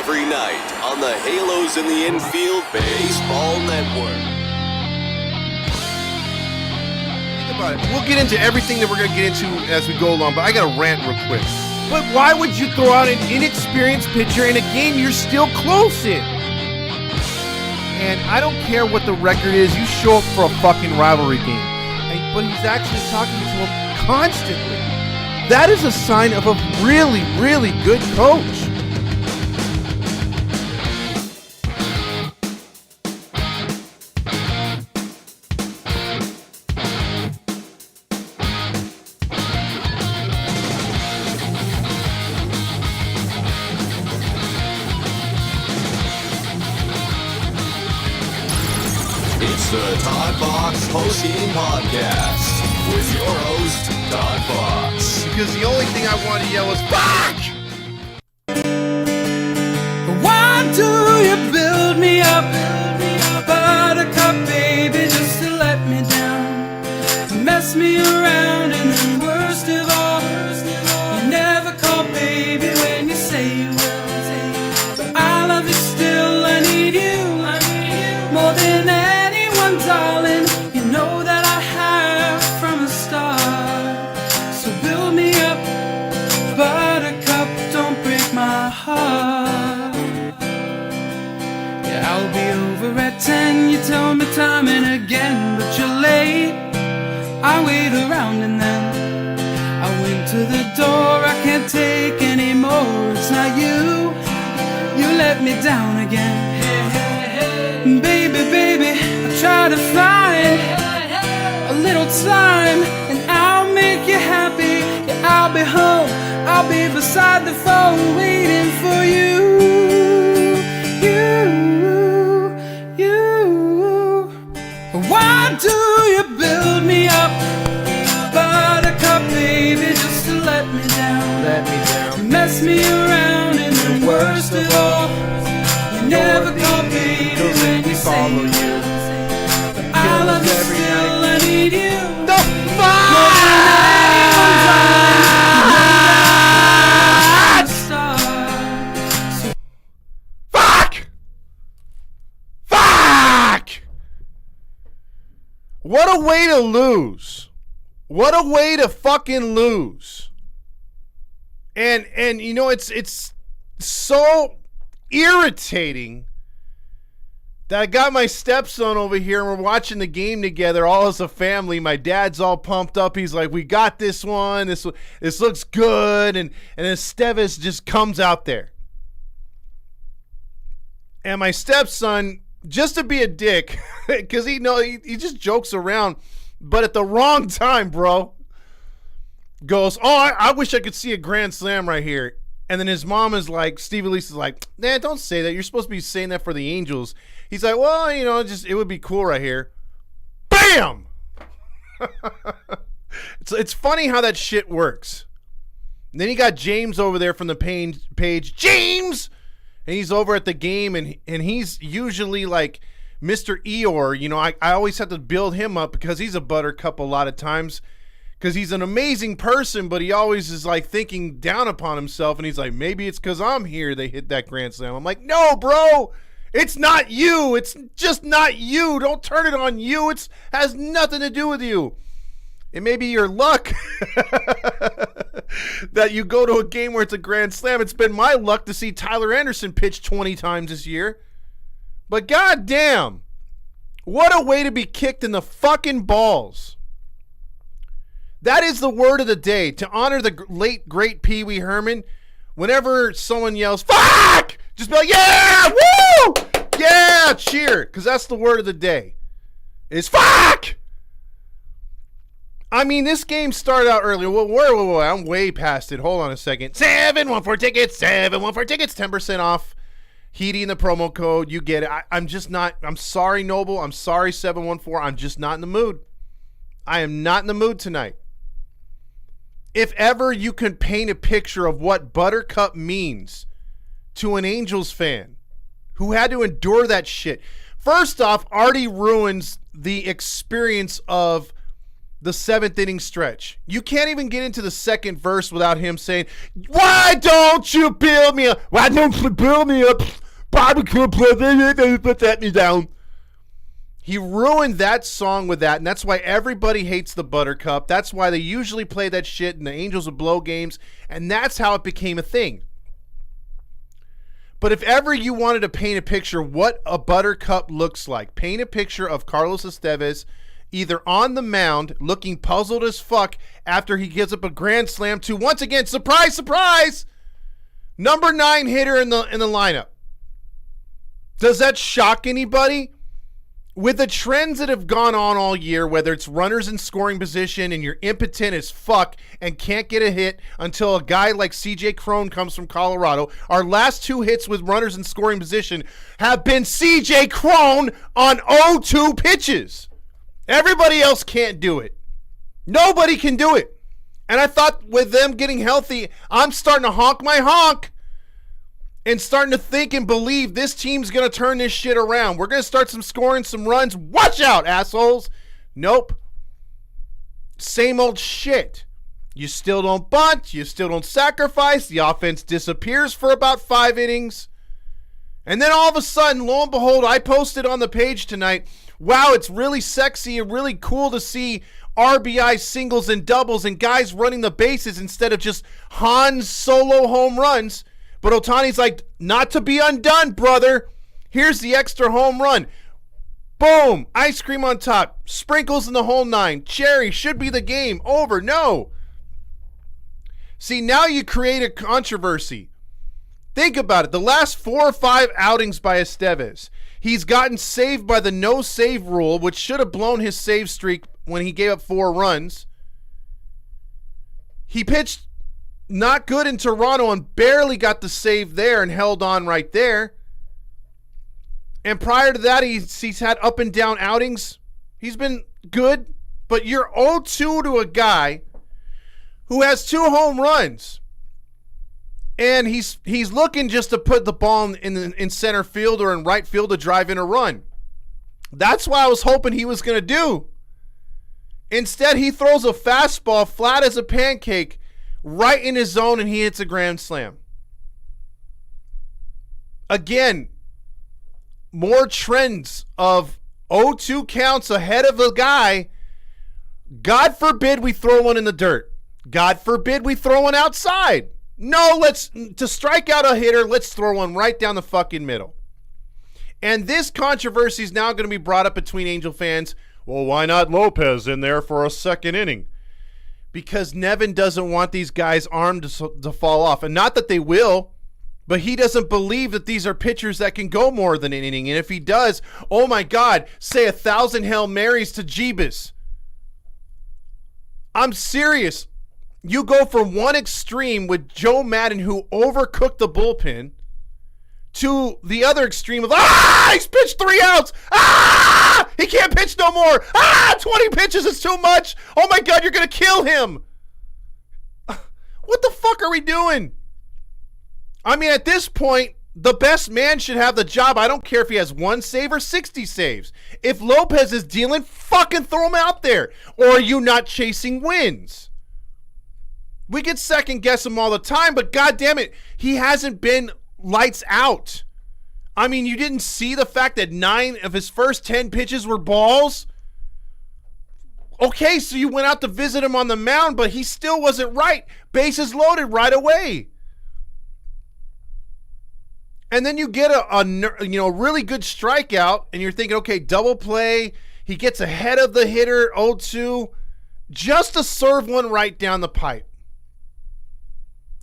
every night on the Halos in the Infield Baseball Network. Think about it. We'll get into everything that we're going to get into as we go along, but I got to rant real quick. But why would you throw out an inexperienced pitcher in a game you're still close in? And I don't care what the record is, you show up for a fucking rivalry game. But he's actually talking to him constantly. That is a sign of a really, really good coach. It's the ToddFox Postgame Podcast with your host, ToddFox. Because the only thing I want to yell is, fuck! Why do you build me up, buttercup baby, just to let me down, mess me around, and then worst of all, you never call baby when you say you will. But I love you still, I need you more than anyone, darling. You know that I have from the start. So build me up, buttercup, don't break my heart. Yeah, I'll be over at 10, you tell me time and again, but you're late. I wait around and then I went to the door, I can't take anymore. It's not you, you let me down again. Baby, I try to find a little time, and I'll make you happy. Yeah, I'll be home, I'll be beside the phone, waiting for you. Why do you build me up, buttercup baby, just to let me down, mess me around, and the worst of all, you never call baby when you say you will. But I love you still, I need you. The fuck! Fuck! What a way to lose. What a way to fucking lose. And you know, it's so irritating that I got my stepson over here and we're watching the game together all as a family. My dad's all pumped up. He's like, we got this one. This looks good. And then Esteves just comes out there. And my stepson, just to be a dick, because he just jokes around, but at the wrong time, bro, goes, oh, I wish I could see a grand slam right here. And then his mom is like, Steve Elise is like, nah, don't say that. You're supposed to be saying that for the Angels. He's like, well, you know, just it would be cool right here. Bam! It's funny how that shit works. And then you got James over there from the page. James! And he's over at the game, and he's usually like Mr. Eeyore. You know, I always have to build him up because he's a buttercup a lot of times. Because he's an amazing person, but he always is like thinking down upon himself. And he's like, maybe it's because I'm here they hit that grand slam. I'm like, no, bro, it's not you. It's just not you. Don't turn it on you. It has nothing to do with you. It may be your luck that you go to a game where it's a grand slam. It's been my luck to see Tyler Anderson pitch 20 times this year. But goddamn, what a way to be kicked in the fucking balls. That is the word of the day. To honor the late, great Pee Wee Herman, whenever someone yells, fuck! Just be like, yeah! Woo! Yeah! Cheer! Because that's the word of the day. Is fuck! I mean, this game started out earlier. Whoa, I'm way past it. Hold on a second. 714 tickets, 714 tickets, 10% off. Heating the promo code. You get it. I'm just not. I'm sorry, Noble. I'm sorry, 714. I'm just not in the mood. I am not in the mood tonight. If ever you can paint a picture of what Buttercup means to an Angels fan who had to endure that shit. First off, Artie ruins the experience of the 7th inning stretch. You can't even get into the second verse without him saying, "Why don't you build me up? Why don't you build me up? Barbecue, put that me down." He ruined that song with that, and that's why everybody hates the Buttercup. That's why they usually play that shit in the Angels of Blow games, and that's how it became a thing. But if ever you wanted to paint a picture what a Buttercup looks like, paint a picture of Carlos Estevez either on the mound looking puzzled as fuck after he gives up a grand slam to, once again, surprise, surprise, number 9 hitter in the lineup. Does that shock anybody? With the trends that have gone on all year, whether it's runners in scoring position and you're impotent as fuck and can't get a hit until a guy like CJ Cron comes from Colorado, our last 2 hits with runners in scoring position have been CJ Cron on 0-2 pitches. Everybody else can't do it. Nobody can do it. And I thought with them getting healthy, I'm starting to honk my honk and starting to think and believe this team's going to turn this shit around. We're going to start scoring some runs. Watch out, assholes. Nope. Same old shit. You still don't bunt. You still don't sacrifice. The offense disappears for about 5 innings. And then all of a sudden, lo and behold, I posted on the page tonight, wow, it's really sexy and really cool to see RBI singles and doubles and guys running the bases instead of just Han's solo home runs. But Ohtani's like, not to be undone, brother. Here's the extra home run. Boom. Ice cream on top. Sprinkles in the whole 9. Cherry. Should be the game. Over. No. See, now you create a controversy. Think about it. The last 4 or 5 outings by Estevez, he's gotten saved by the no save rule, which should have blown his save streak when he gave up 4 runs. He pitched not good in Toronto and barely got the save there and held on right there. And prior to that, he's had up and down outings. He's been good, but you're 0-2 to a guy who has 2 home runs. And he's looking just to put the ball in center field or in right field to drive in a run. That's what I was hoping he was going to do. Instead, he throws a fastball flat as a pancake right in his zone, and he hits a grand slam. Again, more trends of 0-2 counts ahead of a guy. God forbid we throw one in the dirt. God forbid we throw one outside. No, to strike out a hitter, let's throw one right down the fucking middle. And this controversy is now going to be brought up between Angel fans. Well, why not Lopez in there for a second inning? Because Nevin doesn't want these guys' arm to fall off. And not that they will, but he doesn't believe that these are pitchers that can go more than an inning. And if he does, oh my God, say 1,000 Hail Marys to Jeebus. I'm serious. You go from one extreme with Joe Madden, who overcooked the bullpen, to the other extreme of, he's pitched 3 outs. He can't pitch no more. 20 pitches is too much. Oh my God, you're going to kill him. What the fuck are we doing? I mean, at this point, the best man should have the job. I don't care if he has 1 save or 60 saves. If Lopez is dealing, fucking throw him out there. Or are you not chasing wins? We could second guess him all the time, but God damn it, he hasn't been lights out. I mean, you didn't see the fact that 9 of his first 10 pitches were balls? Okay, so you went out to visit him on the mound, but he still wasn't right. Bases loaded right away. And then you get a really good strikeout, and you're thinking, okay, double play. He gets ahead of the hitter, 0-2, just to serve one right down the pipe.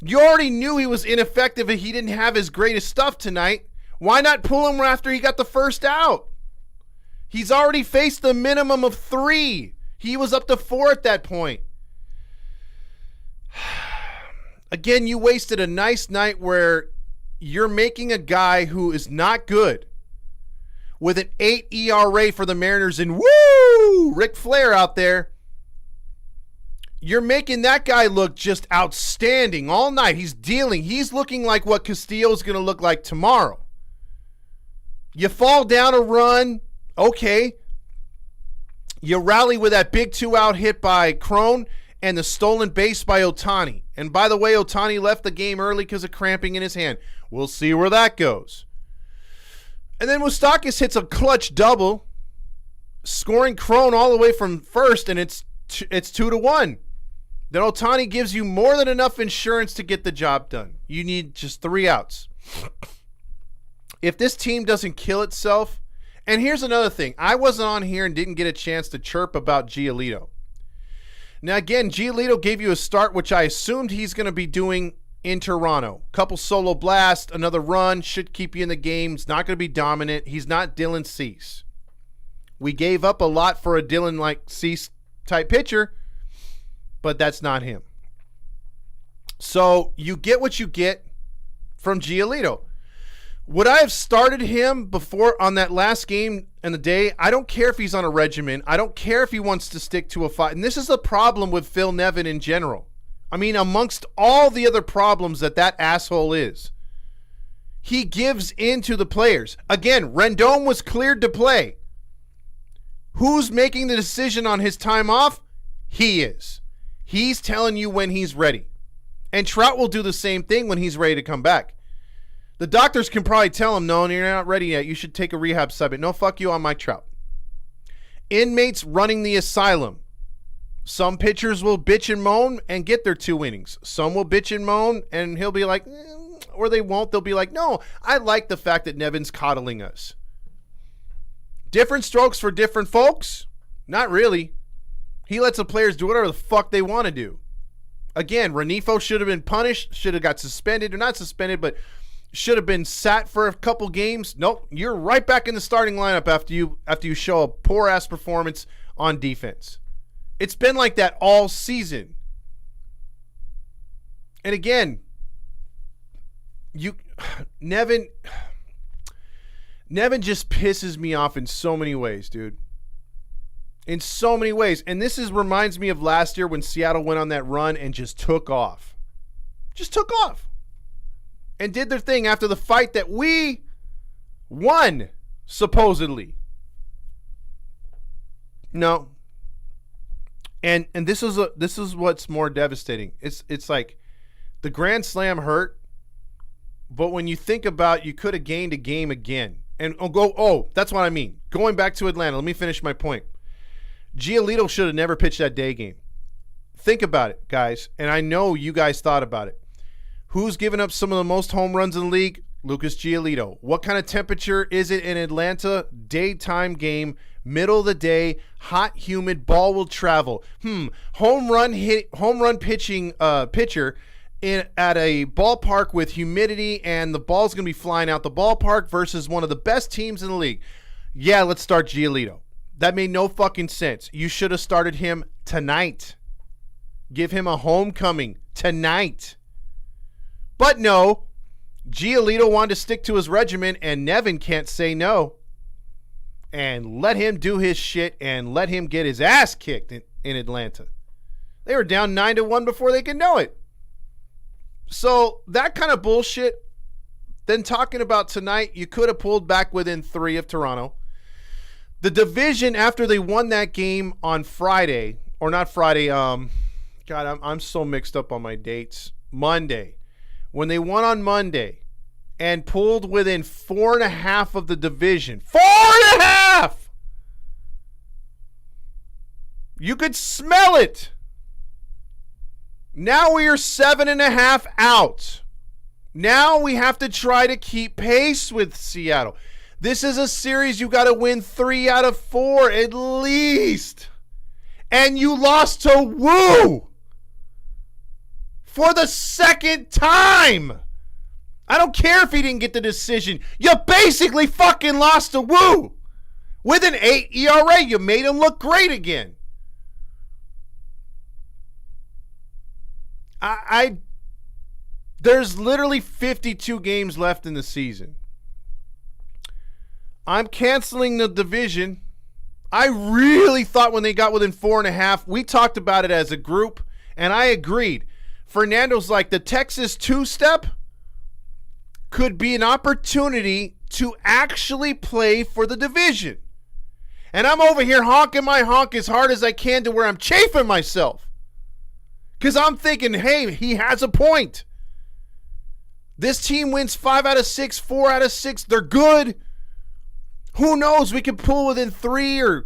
You already knew he was ineffective and he didn't have his greatest stuff tonight. Why not pull him after he got the first out? He's already faced the minimum of 3. He was up to 4 at that point. Again, you wasted a nice night where you're making a guy who is not good with an 8 ERA for the Mariners and woo, Ric Flair out there. You're making that guy look just outstanding all night. He's dealing. He's looking like what Castillo's going to look like tomorrow. You fall down a run, okay. You rally with that big 2-out hit by Crone and the stolen base by Ohtani. And by the way, Ohtani left the game early because of cramping in his hand. We'll see where that goes. And then Moustakas hits a clutch double, scoring Crone all the way from first, and it's 2-1. Then Ohtani gives you more than enough insurance to get the job done. You need just 3 outs. If this team doesn't kill itself, and here's another thing. I wasn't on here and didn't get a chance to chirp about Giolito. Now, again, Giolito gave you a start, which I assumed he's going to be doing in Toronto. Couple solo blasts, another run, should keep you in the game. He's not going to be dominant. He's not Dylan Cease. We gave up a lot for a Dylan-like Cease type pitcher, but that's not him. So you get what you get from Giolito. Would I have started him before on that last game in the day? I don't care if he's on a regimen. I don't care if he wants to stick to a fight. And this is the problem with Phil Nevin in general. I mean, amongst all the other problems that asshole is, he gives in to the players. Again, Rendon was cleared to play. Who's making the decision on his time off? He is. He's telling you when he's ready. And Trout will do the same thing when he's ready to come back. The doctors can probably tell him, no, you're not ready yet. You should take a rehab supplement. No, fuck you on Mike Trout. Inmates running the asylum. Some pitchers will bitch and moan and get their 2 innings. Some will bitch and moan and he'll be like, or they won't. They'll be like, no, I like the fact that Nevin's coddling us. Different strokes for different folks? Not really. He lets the players do whatever the fuck they want to do. Again, Renifo should have been punished, should have got suspended, or not suspended, but should have been sat for a couple games. Nope, you're right back in the starting lineup after you show a poor-ass performance on defense. It's been like that all season. And again, Nevin just pisses me off in so many ways, dude. In so many ways. And this reminds me of last year when Seattle went on that run and just took off. Just took off. And did their thing after the fight that we won, supposedly. No. And this is what's more devastating. It's like the Grand Slam hurt, but when you think about you could have gained a game again. And that's what I mean. Going back to Atlanta, let me finish my point. Giolito should have never pitched that day game. Think about it, guys. And I know you guys thought about it. Who's given up some of the most home runs in the league? Lucas Giolito. What kind of temperature is it in Atlanta? Daytime game, middle of the day, hot, humid, ball will travel. Home run pitching pitcher at a ballpark with humidity and the ball's going to be flying out the ballpark versus one of the best teams in the league. Yeah, let's start Giolito. That made no fucking sense. You should have started him tonight. Give him a homecoming tonight. But no, Giolito wanted to stick to his regimen, and Nevin can't say no. And let him do his shit and let him get his ass kicked in Atlanta. They were down 9-1 before they could know it. So that kind of bullshit. Then talking about tonight, you could have pulled back within 3 of Toronto. The division after they won that game on Friday, or not Friday, God, I'm so mixed up on my dates. Monday. When they won on Monday and pulled within 4.5 of the division. 4.5! You could smell it. Now we are 7.5 out. Now we have to try to keep pace with Seattle. This is a series you got to win 3 out of 4 at least. And you lost to Woo for the second time. I don't care if he didn't get the decision. You basically fucking lost to Woo. With an 8 ERA, you made him look great again. There's literally 52 games left in the season. I'm canceling the division. I really thought when they got within 4.5, we talked about it as a group, and I agreed. Fernando's like, the Texas two-step could be an opportunity to actually play for the division. And I'm over here honking my honk as hard as I can to where I'm chafing myself. Because I'm thinking, hey, he has a point. This team wins 5 out of 6, 4 out of 6. They're good. Who knows? We could pull within 3 or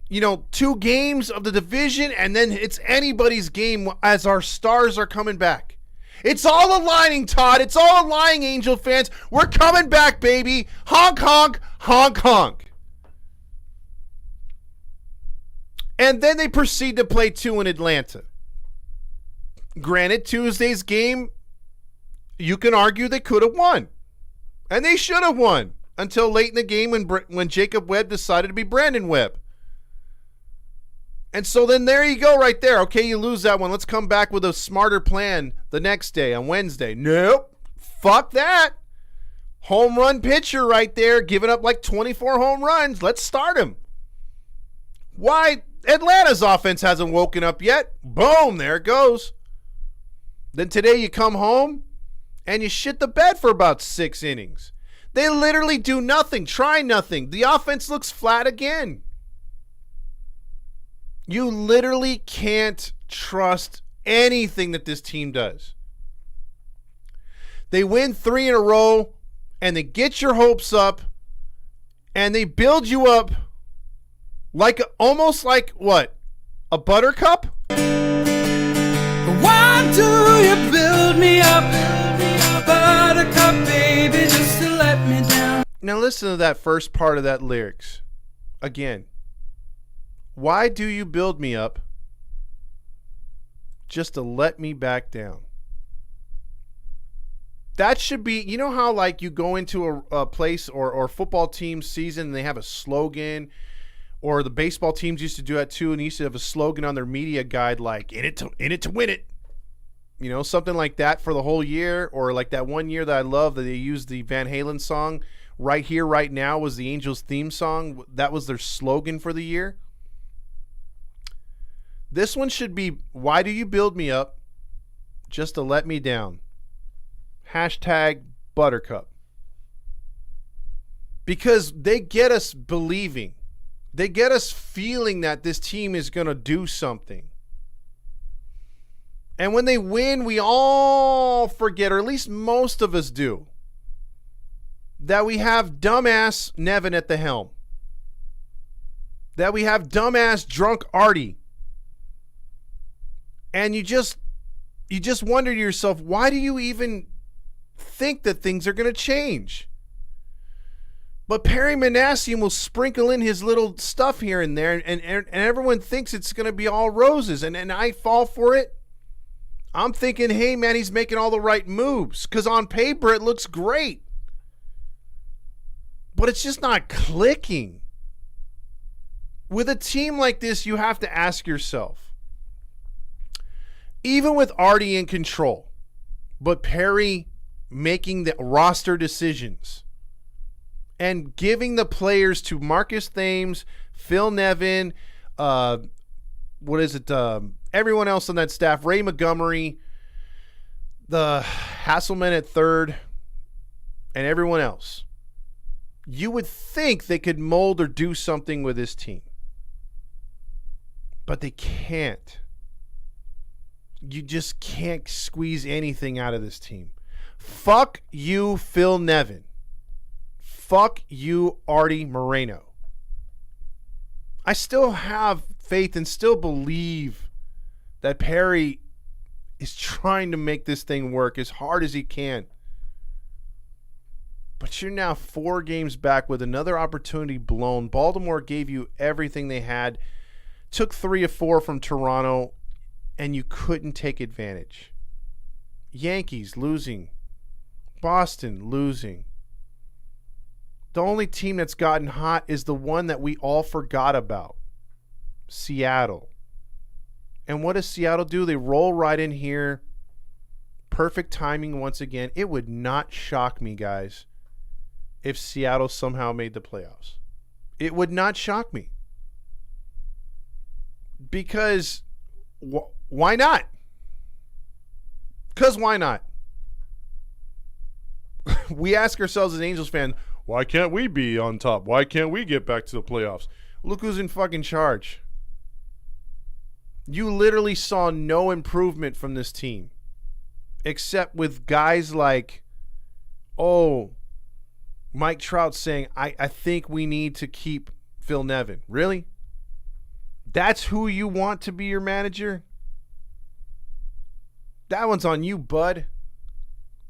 2 games of the division, and then it's anybody's game as our stars are coming back. It's all aligning, Todd. It's all aligning, Angel fans. We're coming back, baby. Honk, honk, honk, honk. And then they proceed to play 2 in Atlanta. Granted, Tuesday's game, you can argue they could have won. And they should have won until late in the game when Jacob Webb decided to be Brandon Webb. And so then there you go right there. Okay, you lose that one. Let's come back with a smarter plan the next day on Wednesday. Nope. Fuck that. Home run pitcher right there, giving up like 24 home runs. Let's start him. Why? Atlanta's offense hasn't woken up yet. Boom, there it goes. Then today you come home and you shit the bed for about 6 innings. They literally do nothing, try nothing. The offense looks flat again. You literally can't trust anything that this team does. They win 3 in a row, and they get your hopes up, and they build you up almost like what? A buttercup? Why do you build me up, buttercup, baby, just to let me down? Now listen to that first part of that lyrics. Again. Why do you build me up just to let me back down? That should be, you know how like you go into a place or football team season and they have a slogan, or the baseball teams used to do that too, and they used to have a slogan on their media guide like in it to win it. Something like that for the whole year, or like that one year that I love that they used the Van Halen song, Right Here, Right Now was the Angels theme song. That was their slogan for the year. This one should be, why do you build me up just to let me down? Hashtag Buttercup. Because they get us believing. They get us feeling that this team is going to do something. And when they win, we all forget, or at least most of us do, that we have dumbass Nevin at the helm. That we have dumbass drunk Artie. And you just wonder to yourself, why do you even think that things are going to change? But Perry Manassian will sprinkle in his little stuff here and there, and everyone thinks it's going to be all roses, and I fall for it. I'm thinking, hey, man, he's making all the right moves, because on paper it looks great. But it's just not clicking. With a team like this, you have to ask yourself, even with Artie in control, but Perry making the roster decisions and giving the players to Marcus Thames, Phil Nevin, everyone else on that staff, Ray Montgomery, the Hasselman at third, and everyone else. You would think they could mold or do something with this team. But they can't. You just can't squeeze anything out of this team. Fuck you, Phil Nevin. Fuck you, Artie Moreno. I still have faith and still believe that Perry is trying to make this thing work as hard as he can. But you're now 4 games back with another opportunity blown. Baltimore gave you everything they had, took 3 of 4 from Toronto, and you couldn't take advantage. Yankees losing. Boston losing. The only team that's gotten hot is the one that we all forgot about. Seattle. And what does Seattle do? They roll right in here. Perfect timing once again. It would not shock me, guys, if Seattle somehow made the playoffs. It would not shock me. Because why not? Because why not? We ask ourselves as Angels fans, why can't we be on top? Why can't we get back to the playoffs? Look who's in fucking charge. You literally saw no improvement from this team. Except with guys like, Mike Trout saying, I think we need to keep Phil Nevin. Really? That's who you want to be your manager? That one's on you, bud.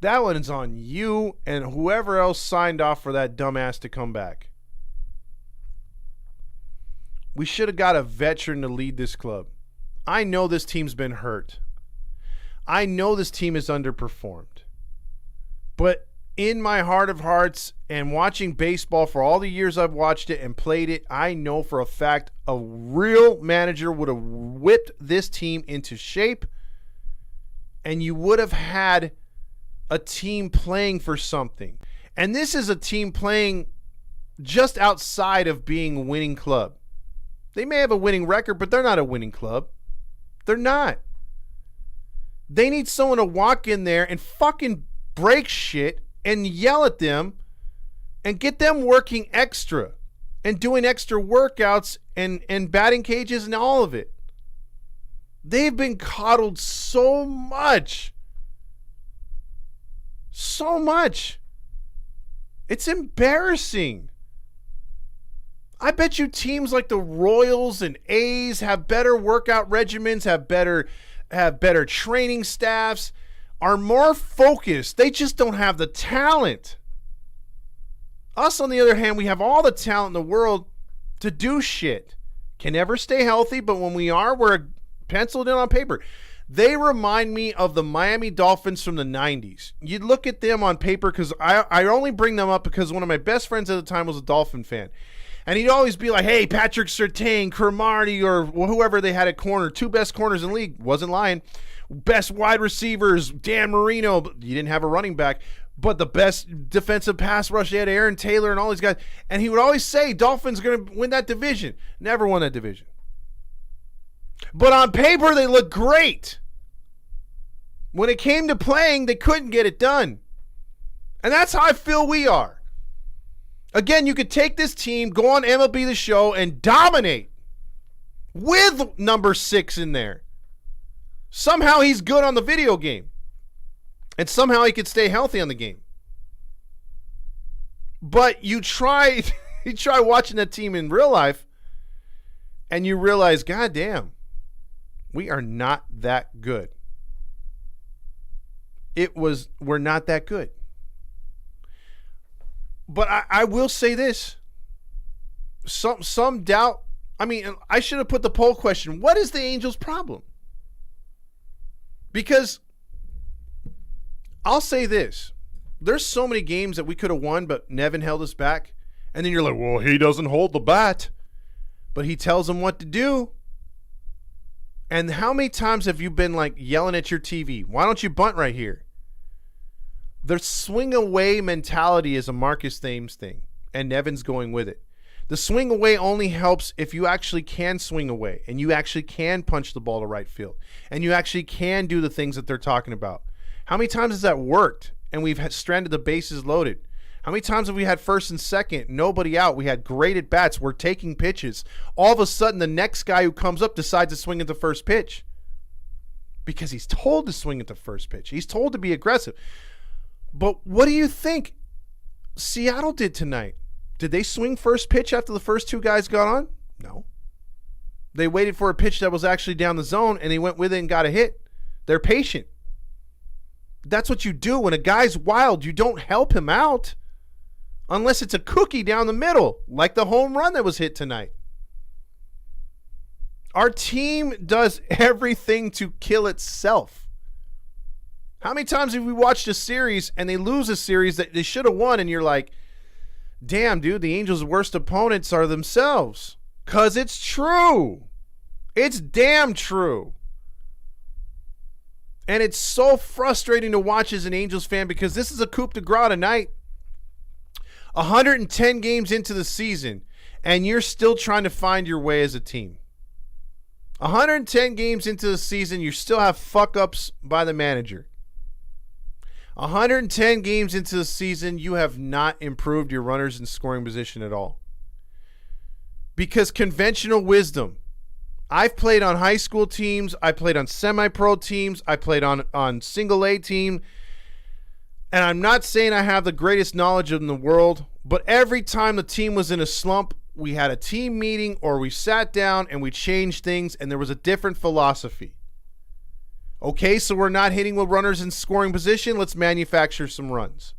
That one's on you and whoever else signed off for that dumbass to come back. We should have got a veteran to lead this club. I know this team's been hurt. I know this team has underperformed. But in my heart of hearts and watching baseball for all the years I've watched it and played it, I know for a fact a real manager would have whipped this team into shape, and you would have had a team playing for something. And this is a team playing just outside of being a winning club. They may have a winning record, but they're not a winning club. They're not. They need someone to walk in there and fucking break shit and yell at them and get them working extra and doing extra workouts and batting cages and all of it. They've been coddled so much. So much. It's embarrassing. I bet you teams like the Royals and A's have better workout regimens, have better training staffs, are more focused. They just don't have the talent. Us, on the other hand, we have all the talent in the world to do shit. Can never stay healthy, but when we are, we're penciled in on paper. They remind me of the Miami Dolphins from the 90s. You'd look at them on paper, because I only bring them up because one of my best friends at the time was a Dolphin fan. And he'd always be like, hey, Patrick Surtain, Cromartie, or whoever they had at corner, 2 best corners in the league. Wasn't lying. Best wide receivers, Dan Marino. You didn't have a running back. But the best defensive pass rush, they had Aaron Taylor and all these guys. And he would always say, Dolphins are going to win that division. Never won that division. But on paper, they looked great. When it came to playing, they couldn't get it done. And that's how I feel we are. Again, you could take this team, go on MLB The Show, and dominate with number 6 in there. Somehow he's good on the video game. And somehow he could stay healthy on the game. But you try watching that team in real life, and you realize, God damn, we are not that good. We're not that good. But I will say this. Some doubt. I mean, I should have put the poll question. What is the Angels' problem? Because I'll say this. There's so many games that we could have won, but Nevin held us back. And then you're like, well, he doesn't hold the bat. But he tells them what to do. And how many times have you been like yelling at your TV? Why don't you bunt right here? The swing away mentality is a Marcus Thames thing, and Nevin's going with it. The swing away only helps if you actually can swing away, and you actually can punch the ball to right field, and you actually can do the things that they're talking about. How many times has that worked, and we've stranded the bases loaded? How many times have we had first and second, nobody out? We had great at bats. We're taking pitches. All of a sudden, the next guy who comes up decides to swing at the first pitch because he's told to swing at the first pitch. He's told to be aggressive. But what do you think Seattle did tonight? Did they swing first pitch after the first 2 guys got on? No. They waited for a pitch that was actually down the zone, and they went with it and got a hit. They're patient. That's what you do. When a guy's wild, you don't help him out unless it's a cookie down the middle, like the home run that was hit tonight. Our team does everything to kill itself. How many times have we watched a series and they lose a series that they should have won, and you're like, damn, dude, the Angels' worst opponents are themselves. Because it's true. It's damn true. And it's so frustrating to watch as an Angels fan, because this is a coup de grace tonight. 110 games into the season, and you're still trying to find your way as a team. 110 games into the season, you still have fuck-ups by the manager. 110 games into the season, you have not improved your runners in scoring position at all. Because conventional wisdom. I've played on high school teams. I played on semi-pro teams. I played on single A team. And I'm not saying I have the greatest knowledge in the world, but every time the team was in a slump, we had a team meeting or we sat down and we changed things and there was a different philosophy. Okay, so we're not hitting with runners in scoring position. Let's manufacture some runs.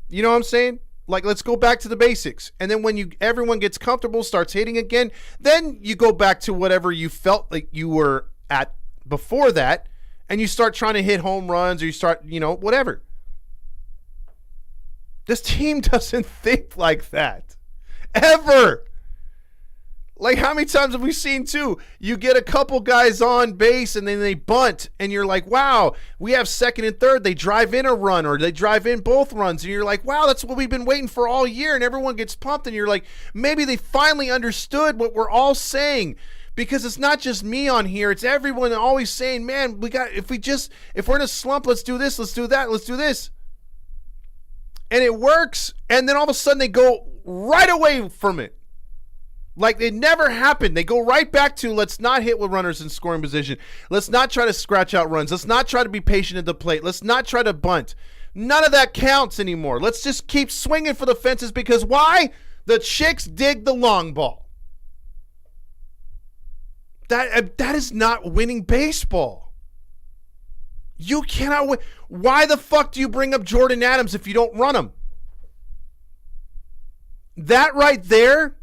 You know what I'm saying? Like, let's go back to the basics. And then when everyone gets comfortable, starts hitting again, then you go back to whatever you felt like you were at before that, and you start trying to hit home runs, or you start, whatever. This team doesn't think like that. Ever. Like, how many times have we seen, too? You get a couple guys on base, and then they bunt, and you're like, wow, we have second and third. They drive in a run, or they drive in both runs, and you're like, wow, that's what we've been waiting for all year, and everyone gets pumped, and you're like, maybe they finally understood what we're all saying, because it's not just me on here. It's everyone always saying, man, if we're in a slump, let's do this, let's do that, let's do this. And it works, and then all of a sudden they go right away from it. Like it never happened. They go right back to, let's not hit with runners in scoring position. Let's not try to scratch out runs. Let's not try to be patient at the plate. Let's not try to bunt. None of that counts anymore. Let's just keep swinging for the fences, because why? The chicks dig the long ball. That is not winning baseball. You cannot win. Why the fuck do you bring up Jordan Adams if you don't run him? That right there.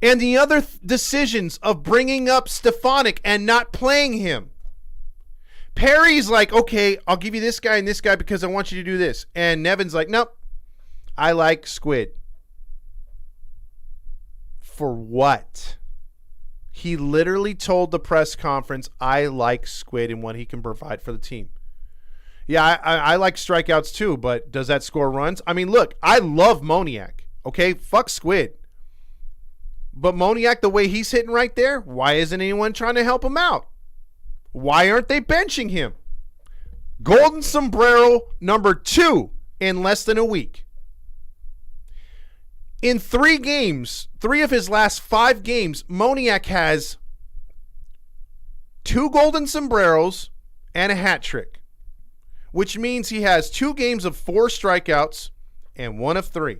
And the other decisions of bringing up Stefanik and not playing him. Perry's like, okay, I'll give you this guy and this guy because I want you to do this. And Nevin's like, nope, I like Squid. For what? He literally told the press conference, I like Squid and what he can provide for the team. Yeah, I like strikeouts too, but does that score runs? I mean, look, I love Moniak. Okay, fuck Squid. But Moniak, the way he's hitting right there, why isn't anyone trying to help him out? Why aren't they benching him? Golden Sombrero number 2 in less than a week. In 3 games, 3 of his last 5 games, Moniak has 2 Golden Sombreros and a hat trick, which means he has 2 games of 4 strikeouts and 1 of 3.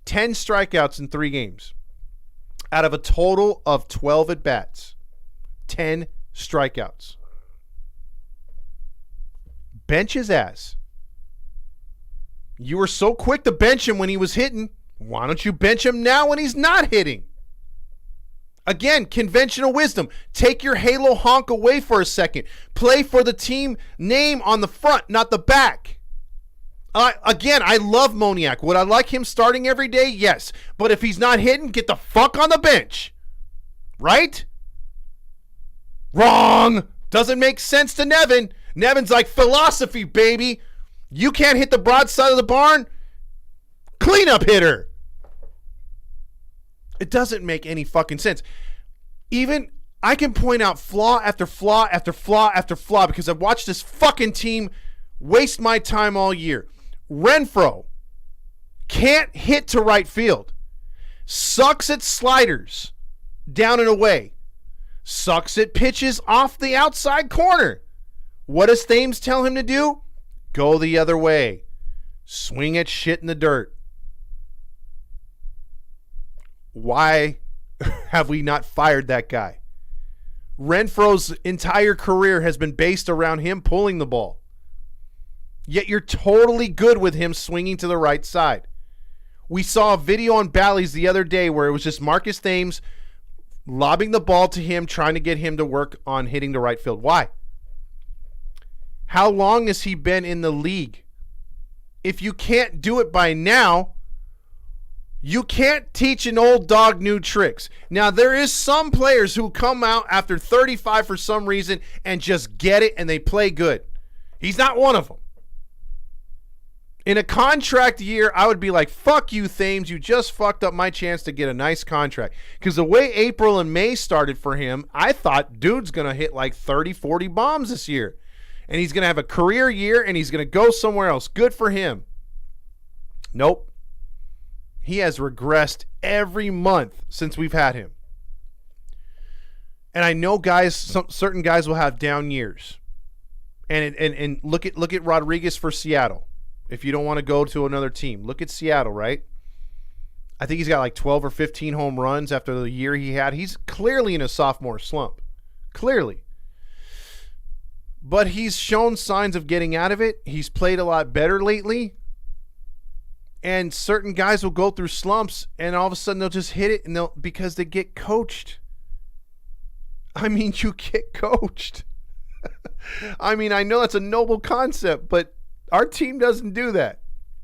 10 strikeouts in 3 games. Out of a total of 12 at-bats. 10 strikeouts. Bench his ass. You were so quick to bench him when he was hitting. Why don't you bench him now when he's not hitting? Again, conventional wisdom. Take your halo honk away for a second. Play for the team name on the front, not the back. Again, I love Moniak. Would I like him starting every day? Yes. But if he's not hitting, get the fuck on the bench. Right? Wrong. Doesn't make sense to Nevin. Nevin's like, philosophy, baby. You can't hit the broadside of the barn? Cleanup hitter. It doesn't make any fucking sense. Even I can point out flaw after flaw after flaw after flaw because I've watched this fucking team waste my time all year. Renfroe can't hit to right field. Sucks at sliders down and away. Sucks at pitches off the outside corner. What does Thames tell him to do? Go the other way. Swing at shit in the dirt. Why have we not fired that guy? Renfroe's entire career has been based around him pulling the ball. Yet you're totally good with him swinging to the right side. We saw a video on Bally's the other day where it was just Marcus Thames lobbing the ball to him, trying to get him to work on hitting the right field. Why? How long has he been in the league? If you can't do it by now, you can't teach an old dog new tricks. Now, there is some players who come out after 35 for some reason and just get it and they play good. He's not one of them. In a contract year, I would be like, fuck you, Thames. You just fucked up my chance to get a nice contract. Because the way April and May started for him, I thought dude's going to hit like 30, 40 bombs this year. And he's going to have a career year and he's going to go somewhere else. Good for him. Nope. He has regressed every month since we've had him. And I know certain guys will have down years. And look at Rodriguez for Seattle. If you don't want to go to another team, look at Seattle, right? I think he's got like 12 or 15 home runs after the year he had. He's clearly in a sophomore slump. Clearly. But he's shown signs of getting out of it. He's played a lot better lately. And certain guys will go through slumps and all of a sudden they'll just hit it because they get coached. I mean, you get coached. I mean, I know that's a noble concept, but our team doesn't do that.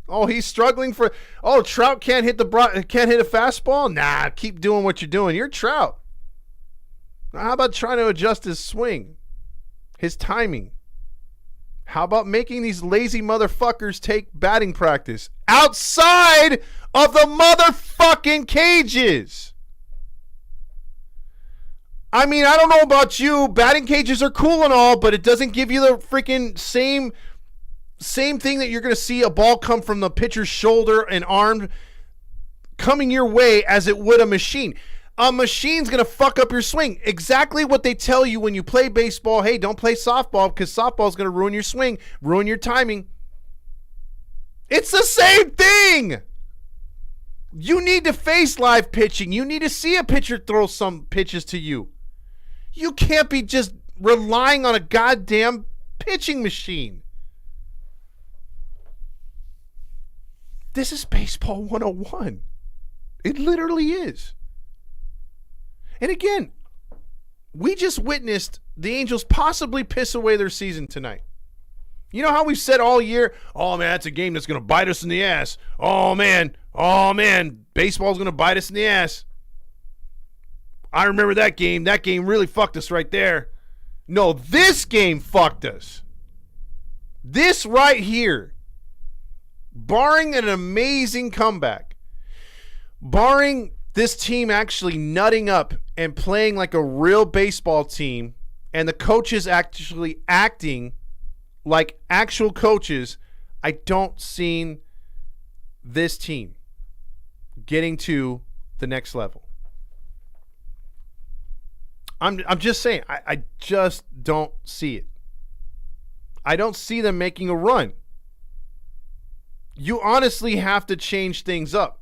Oh, he's struggling for. Oh, Trout can't hit a fastball. Nah, keep doing what you're doing. You're Trout. Now, how about trying to adjust his swing, his timing? How about making these lazy motherfuckers take batting practice outside of the motherfucking cages? I mean, I don't know about you. Batting cages are cool and all, but it doesn't give you the freaking same thing that you're going to see a ball come from the pitcher's shoulder and arm coming your way as it would a machine. A machine's going to fuck up your swing. Exactly what they tell you when you play baseball. Hey, don't play softball because softball's going to ruin your swing, ruin your timing. It's the same thing. You need to face live pitching. You need to see a pitcher throw some pitches to you. You can't be just relying on a goddamn pitching machine. This is baseball 101. It literally is. And again, we just witnessed the Angels possibly piss away their season tonight. You know how we've said all year, oh man, that's a game that's going to bite us in the ass. Oh man, baseball's going to bite us in the ass. I remember that game. That game really fucked us right there. No, this game fucked us. This right here, barring an amazing comeback, barring this team actually nutting up and playing like a real baseball team and the coaches actually acting like actual coaches, I don't see this team getting to the next level. I'm just saying, I just don't see it. I don't see them making a run. You honestly have to change things up.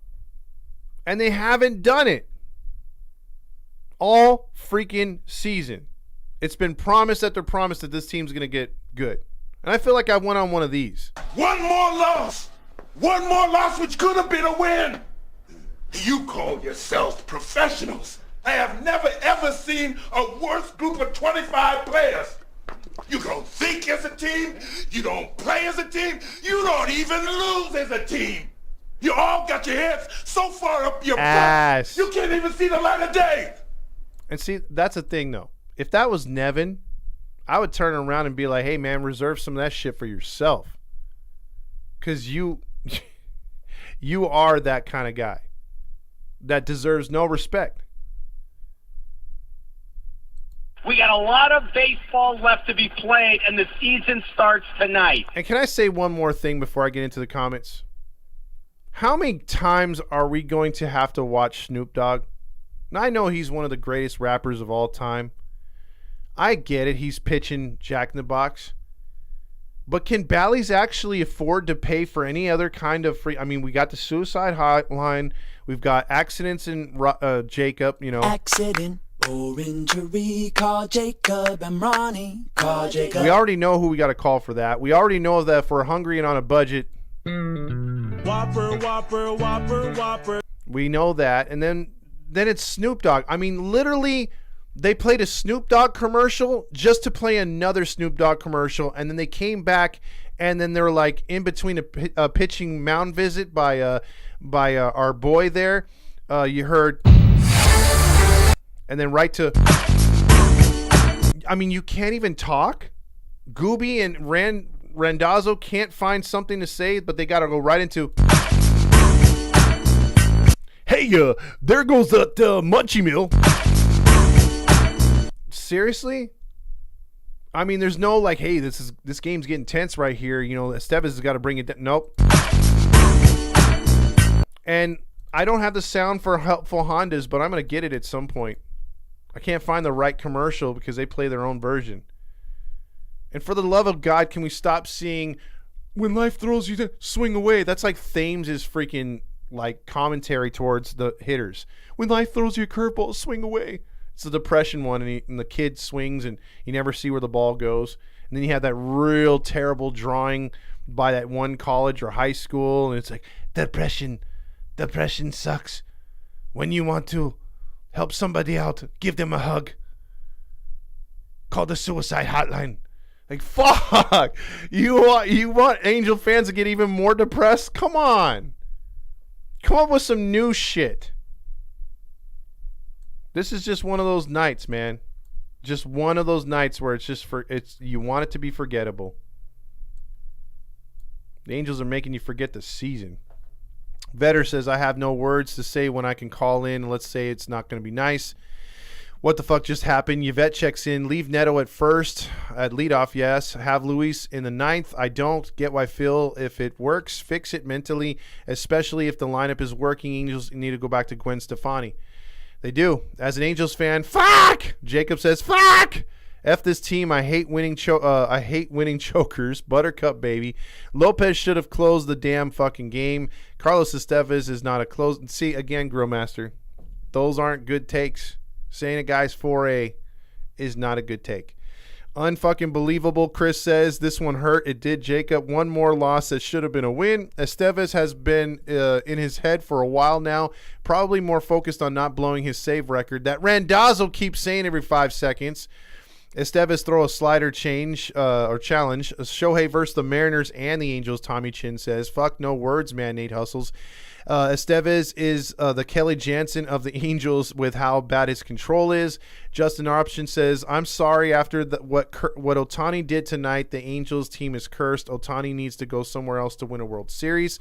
And they haven't done it all freaking season. It's been promised after promise that this team's going to get good. And I feel like I went on one of these. One more loss, which could have been a win. You call yourselves professionals. I have never, ever seen a worse group of 25 players. You don't think as a team. You don't play as a team. You don't even lose as a team. You all got your heads so far up your butt, you can't even see the light of day. And see, that's the thing, though. If that was Nevin, I would turn around and be like, hey, man, reserve some of that shit for yourself. Because you are that kind of guy that deserves no respect. We got a lot of baseball left to be played, and the season starts tonight. And can I say one more thing before I get into the comments? How many times are we going to have to watch Snoop Dogg? Now, I know he's one of the greatest rappers of all time. I get it. He's pitching Jack in the Box. But can Bally's actually afford to pay for any other kind of free? I mean, we got the suicide hotline. We've got accidents in Jacob, you know. Accident or injury, call Jacob and Ronnie. Call Jacob. We already know who we got to call for that. We already know that if we're hungry and on a budget. Whopper. We know that. And then it's Snoop Dogg. I mean, literally, they played a Snoop Dogg commercial just to play another Snoop Dogg commercial. And then they came back, and then they're like in between a pitching mound visit by our boy there. You heard, and then right to. I mean, you can't even talk. Gooby and Randazzo can't find something to say, but they got to go right into. Hey, there goes that Munchie Mill. Seriously? I mean, there's no like, hey, this game's getting tense right here. You know, Estevez has got to bring it down. Nope. And I don't have the sound for helpful Hondas, but I'm going to get it at some point. I can't find the right commercial because they play their own version. And for the love of God, can we stop seeing when life throws you to swing away? That's like Thames' freaking like commentary towards the hitters. When life throws you a curveball, swing away. It's the depression one, and the kid swings, and you never see where the ball goes. And then you have that real terrible drawing by that one college or high school, and it's like, depression sucks. When you want to help somebody out, give them a hug. Call the suicide hotline. Like, fuck. You want Angel fans to get even more depressed? Come on. Come up with some new shit. This is just one of those nights, man. Just one of those nights where you want it to be forgettable. The Angels are making you forget the season. Vetter says, I have no words to say when I can call in. Let's say it's not going to be nice. What the fuck just happened? Yvette checks in. Leave Neto at first. At leadoff, yes. Have Luis in the ninth. I don't get why Phil. If it works, fix it mentally, especially if the lineup is working. Angels need to go back to Gwen Stefani. They do. As an Angels fan, fuck! Jacob says, fuck! F this team. I hate winning chokers. Buttercup, baby. Lopez should have closed the damn fucking game. Carlos Estevez is not a close. See, again, Grillmaster, those aren't good takes. Saying a guy's 4A is not a good take. Unfucking believable, Chris says. This one hurt. It did, Jacob. One more loss that should have been a win. Estevez has been in his head for a while now. Probably more focused on not blowing his save record. That Randazzo keeps saying every 5 seconds. Estevez throw a slider change or challenge. Shohei versus the Mariners and the Angels, Tommy Chin says. Fuck no words, man, Nate Hustles. Estevez is the Kelly Jansen of the Angels with how bad his control is. Justin Option says, I'm sorry after what Ohtani did tonight. The Angels team is cursed. Ohtani needs to go somewhere else to win a World Series.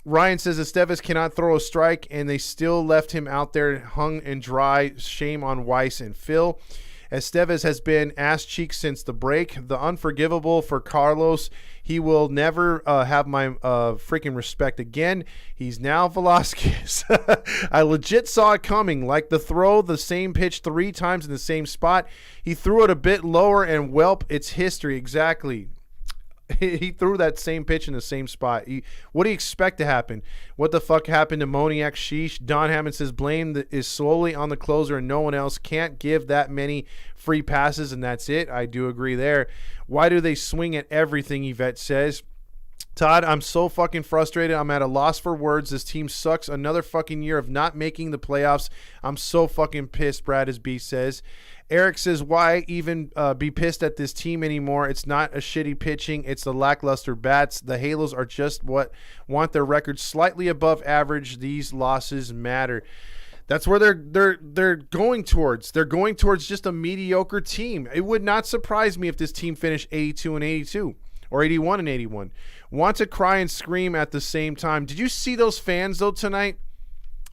Ryan says Estevez cannot throw a strike, and they still left him out there hung and dry. Shame on Weiss and Phil. Estevez has been ass cheek since the break. The unforgivable for Carlos. He will never have my freaking respect again. He's now Velasquez. I legit saw it coming. Like the throw, the same pitch 3 times in the same spot. He threw it a bit lower and whelp. It's history. Exactly. He threw that same pitch in the same spot. What do you expect to happen? What the fuck happened to Moniak? Sheesh. Don Hammond says blame is slowly on the closer and no one else. Can't give that many free passes and that's it. I do agree there. Why do they swing at everything, Yvette says. Todd, I'm so fucking frustrated. I'm at a loss for words. This team sucks. Another fucking year of not making the playoffs. I'm so fucking pissed, Brad, as B says. Eric says, why even be pissed at this team anymore? It's not a shitty pitching. It's the lackluster bats. The Halos are just what want their record slightly above average. These losses matter. That's where they're going towards. They're going towards just a mediocre team. It would not surprise me if this team finished 82-82 or 81-81. Want to cry and scream at the same time. Did you see those fans though tonight?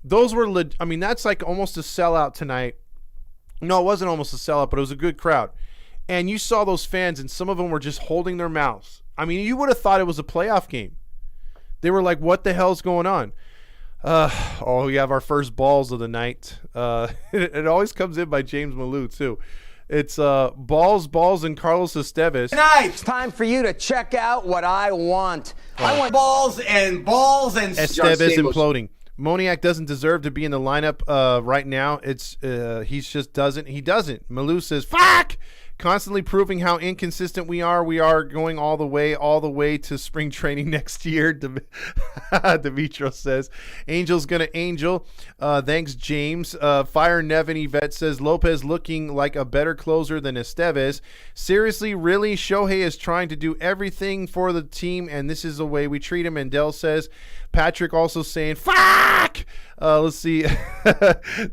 Those were that's like almost a sellout tonight. No, it wasn't almost a sellout, but it was a good crowd. And you saw those fans, and some of them were just holding their mouths. I mean, you would have thought it was a playoff game. They were like, what the hell's going on? We have our first balls of the night. It always comes in by James Malou, too. It's balls, and Carlos Estevez. Tonight, it's time for you to check out what I want. I want balls and Estevez imploding. Moniak doesn't deserve to be in the lineup right now. He just doesn't. He doesn't. Malou says, fuck! Constantly proving how inconsistent we are. We are going all the way to spring training next year. Demetro says, Angel's gonna angel. Thanks, James. Fire Nevin Yvette says, Lopez looking like a better closer than Estevez. Seriously, really? Shohei is trying to do everything for the team, and this is the way we treat him. Mandel says, Patrick also saying, fuck! Let's see.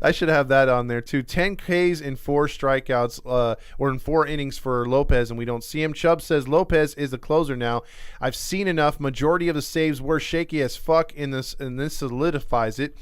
I should have that on there too. 10 Ks in 4 strikeouts or in 4 innings for Lopez, and we don't see him. Chubb says Lopez is the closer now. I've seen enough. Majority of the saves were shaky as fuck in this, and this solidifies it.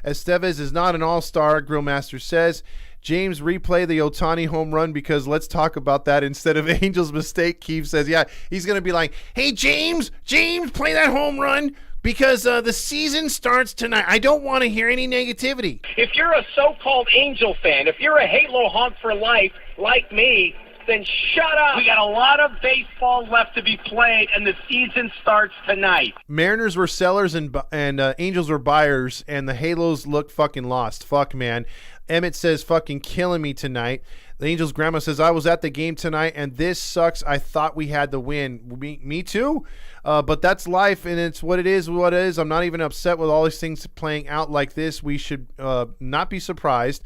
Estevez is not an all-star, Grillmaster says. James, replay the Ohtani home run because let's talk about that instead of Angel's mistake. Keith says, yeah, he's going to be like, hey, James, play that home run. Because the season starts tonight. I don't want to hear any negativity. If you're a so-called Angel fan, if you're a Halo honk for life like me, then shut up. We got a lot of baseball left to be played, and the season starts tonight. Mariners were sellers and Angels were buyers, and the Halos look fucking lost. Fuck, man. Emmett says fucking killing me tonight. The Angels' grandma says, I was at the game tonight, and this sucks. I thought we had the win. Me too. But that's life, and it's what it is. I'm not even upset with all these things playing out like this. We should not be surprised.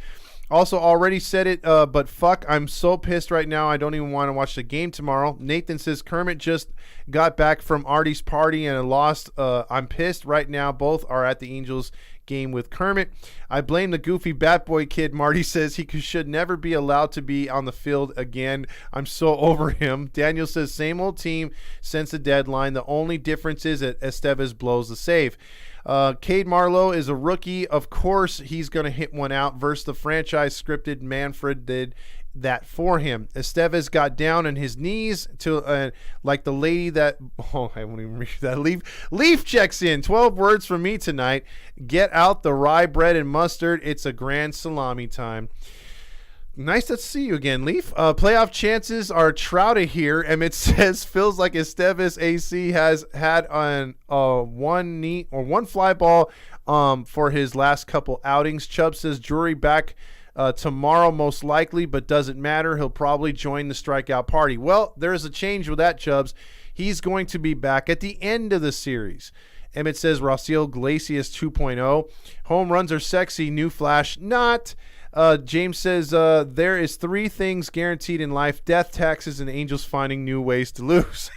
Also, already said it, but fuck, I'm so pissed right now. I don't even want to watch the game tomorrow. Nathan says, Kermit just got back from Artie's party and lost. I'm pissed right now. Both are at the Angels game with Kermit. I blame the goofy bat boy kid. Marty says he should never be allowed to be on the field again. I'm so over him. Daniel says, same old team since the deadline. The only difference is that Estevez blows the save. Cade Marlowe is a rookie. Of course, he's going to hit one out versus the franchise scripted. Manfred did that for him. Estevez got down on his knees to like the lady that I won't even read that. Leaf checks in. 12 words from me tonight. Get out the rye bread and mustard. It's a grand salami time. Nice to see you again, Leaf. Playoff chances are trouted here, and it says feels like Estevez AC has had on one fly ball for his last couple outings. Chubb says Drury back tomorrow most likely, but doesn't matter. He'll probably join the strikeout party. Well, there's a change with that, Chubbs. He's going to be back at the end of the series. Emmett says Raciel Glacius 2.0. Home runs are sexy. New flash, not. James says there is 3 things guaranteed in life: death, taxes, and Angels finding new ways to lose.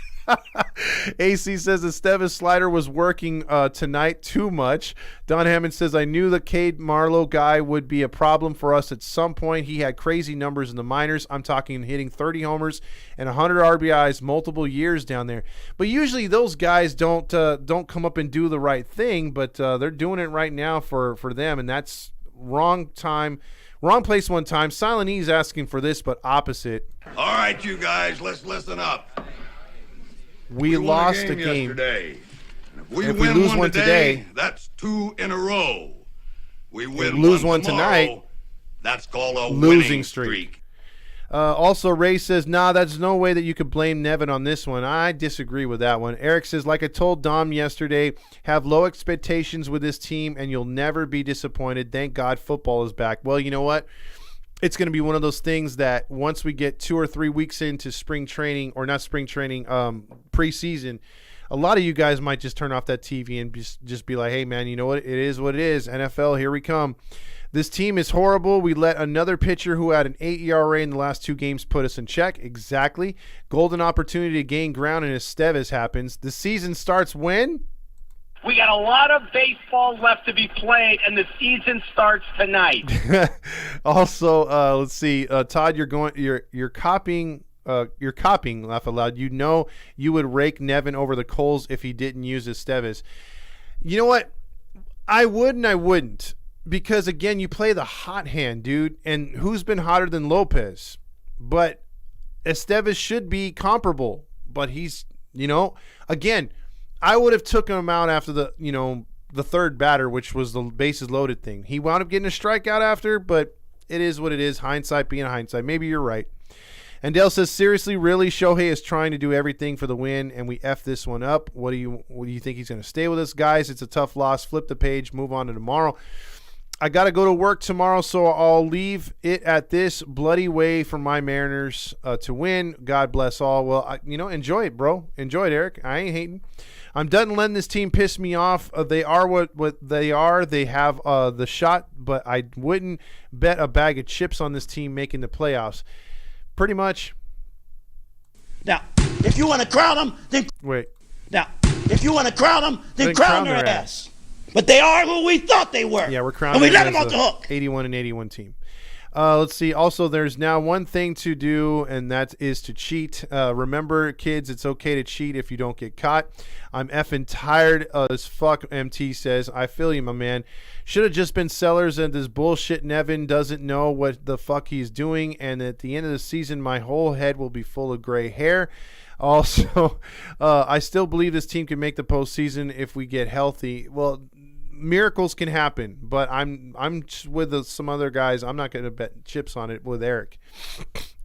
AC says the Estevez slider was working tonight too much. Don Hammond says, I knew the Cade Marlowe guy would be a problem for us at some point. He had crazy numbers in the minors. I'm talking hitting 30 homers and 100 RBIs multiple years down there. But usually those guys don't come up and do the right thing, but they're doing it right now for them, and that's wrong time. Wrong place one time. Silent E's asking for this, but opposite. All right, you guys, let's listen up. We lost a game yesterday. If we lose one today, that's 2 in a row. We lose one tonight, that's called a losing streak. Also, Ray says, nah, there's no way that you could blame Nevin on this one. I disagree with that one. Eric says, like I told Dom yesterday, have low expectations with this team and you'll never be disappointed. Thank God football is back. Well, you know what? It's going to be one of those things that once we get 2 or 3 weeks into spring training, or not spring training, preseason, a lot of you guys might just turn off that TV and just be like, hey, man, you know what? It is what it is. NFL, here we come. This team is horrible. We let another pitcher who had an 8 ERA in the last 2 games put us in check. Exactly. Golden opportunity to gain ground, and Estevez happens. The season starts when? We got a lot of baseball left to be played, and the season starts tonight. Also, let's see, Todd, you're copying. You're copying. Laugh aloud. You know you would rake Nevin over the coals if he didn't use Estevez. You know what? I would and I wouldn't. Because, again, you play the hot hand, dude, and who's been hotter than Lopez? But Estevez should be comparable, but he's, again, I would have took him out after the third batter, which was the bases loaded thing. He wound up getting a strikeout after, but it is what it is, hindsight being hindsight. Maybe you're right. And Dale says, seriously, really, Shohei is trying to do everything for the win, and we F this one up. What do you think he's going to stay with us? Guys, it's a tough loss. Flip the page, move on to tomorrow. I got to go to work tomorrow, so I'll leave it at this. Bloody way for my Mariners to win. God bless all. Well, enjoy it, bro. Enjoy it, Eric. I ain't hating. I'm done letting this team piss me off. They are what they are. They have the shot, but I wouldn't bet a bag of chips on this team making the playoffs. Pretty much. Now, if you want to crown them, then wait. Now, if you want to crown them, then crown their ass. But they are who we thought they were. Yeah, we're crowning and we let them them off the hook. 81 and 81 team. Let's see. Also, there's now one thing to do, and that is to cheat. Remember, kids, it's okay to cheat if you don't get caught. I'm effing tired as fuck, MT says. I feel you, my man. Should have just been sellers, and this bullshit Nevin doesn't know what the fuck he's doing, and at the end of the season, my whole head will be full of gray hair. Also, I still believe this team can make the postseason if we get healthy. Well, miracles can happen, but I'm with some other guys. I'm not going to bet chips on it with Eric.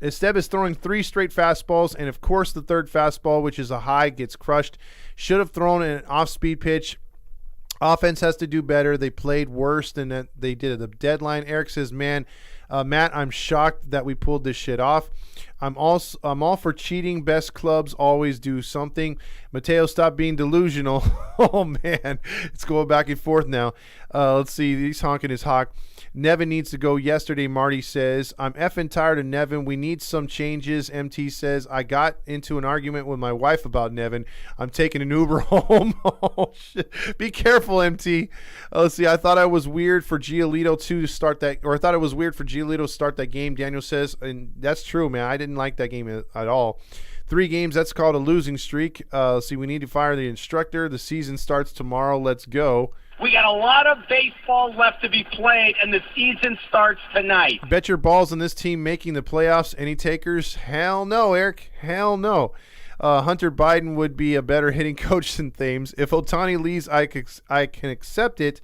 Esteb is throwing 3 straight fastballs, and of course the third fastball, which is a high, gets crushed. Should have thrown an off-speed pitch. Offense has to do better. They played worse than that they did at the deadline. Eric says, man, Matt, I'm shocked that we pulled this shit off. I'm all for cheating. Best clubs always do something. Mateo, stop being delusional. Oh, man. It's going back and forth now. Let's see. He's honking his hawk. Nevin needs to go yesterday, Marty says. I'm effing tired of Nevin. We need some changes, MT says. I got into an argument with my wife about Nevin. I'm taking an Uber home. Oh, shit. Be careful, MT. Let's see. I thought I was weird for Giolito to start that, or I thought it was weird for Giolito to start that game, Daniel says. And that's true, man. I didn't like that game at all. 3 games, that's called a losing streak. See, we need to fire the instructor. The season starts tomorrow. Let's go. We got a lot of baseball left to be played, and the season starts tonight. Bet your balls on this team making the playoffs. Any takers? Hell no, Eric. Hell no. Hunter Biden would be a better hitting coach than Thames. If Ohtani leaves, I can accept it.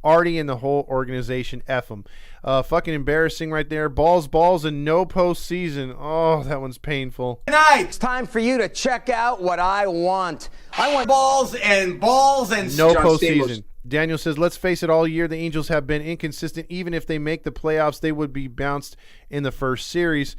Artie and the whole organization, F them. Fucking embarrassing right there. Balls, and no postseason. Oh, that one's painful. Tonight, it's time for you to check out what I want. I want balls and no postseason. Daniel says, let's face it, all year the Angels have been inconsistent. Even if they make the playoffs, they would be bounced in the first series.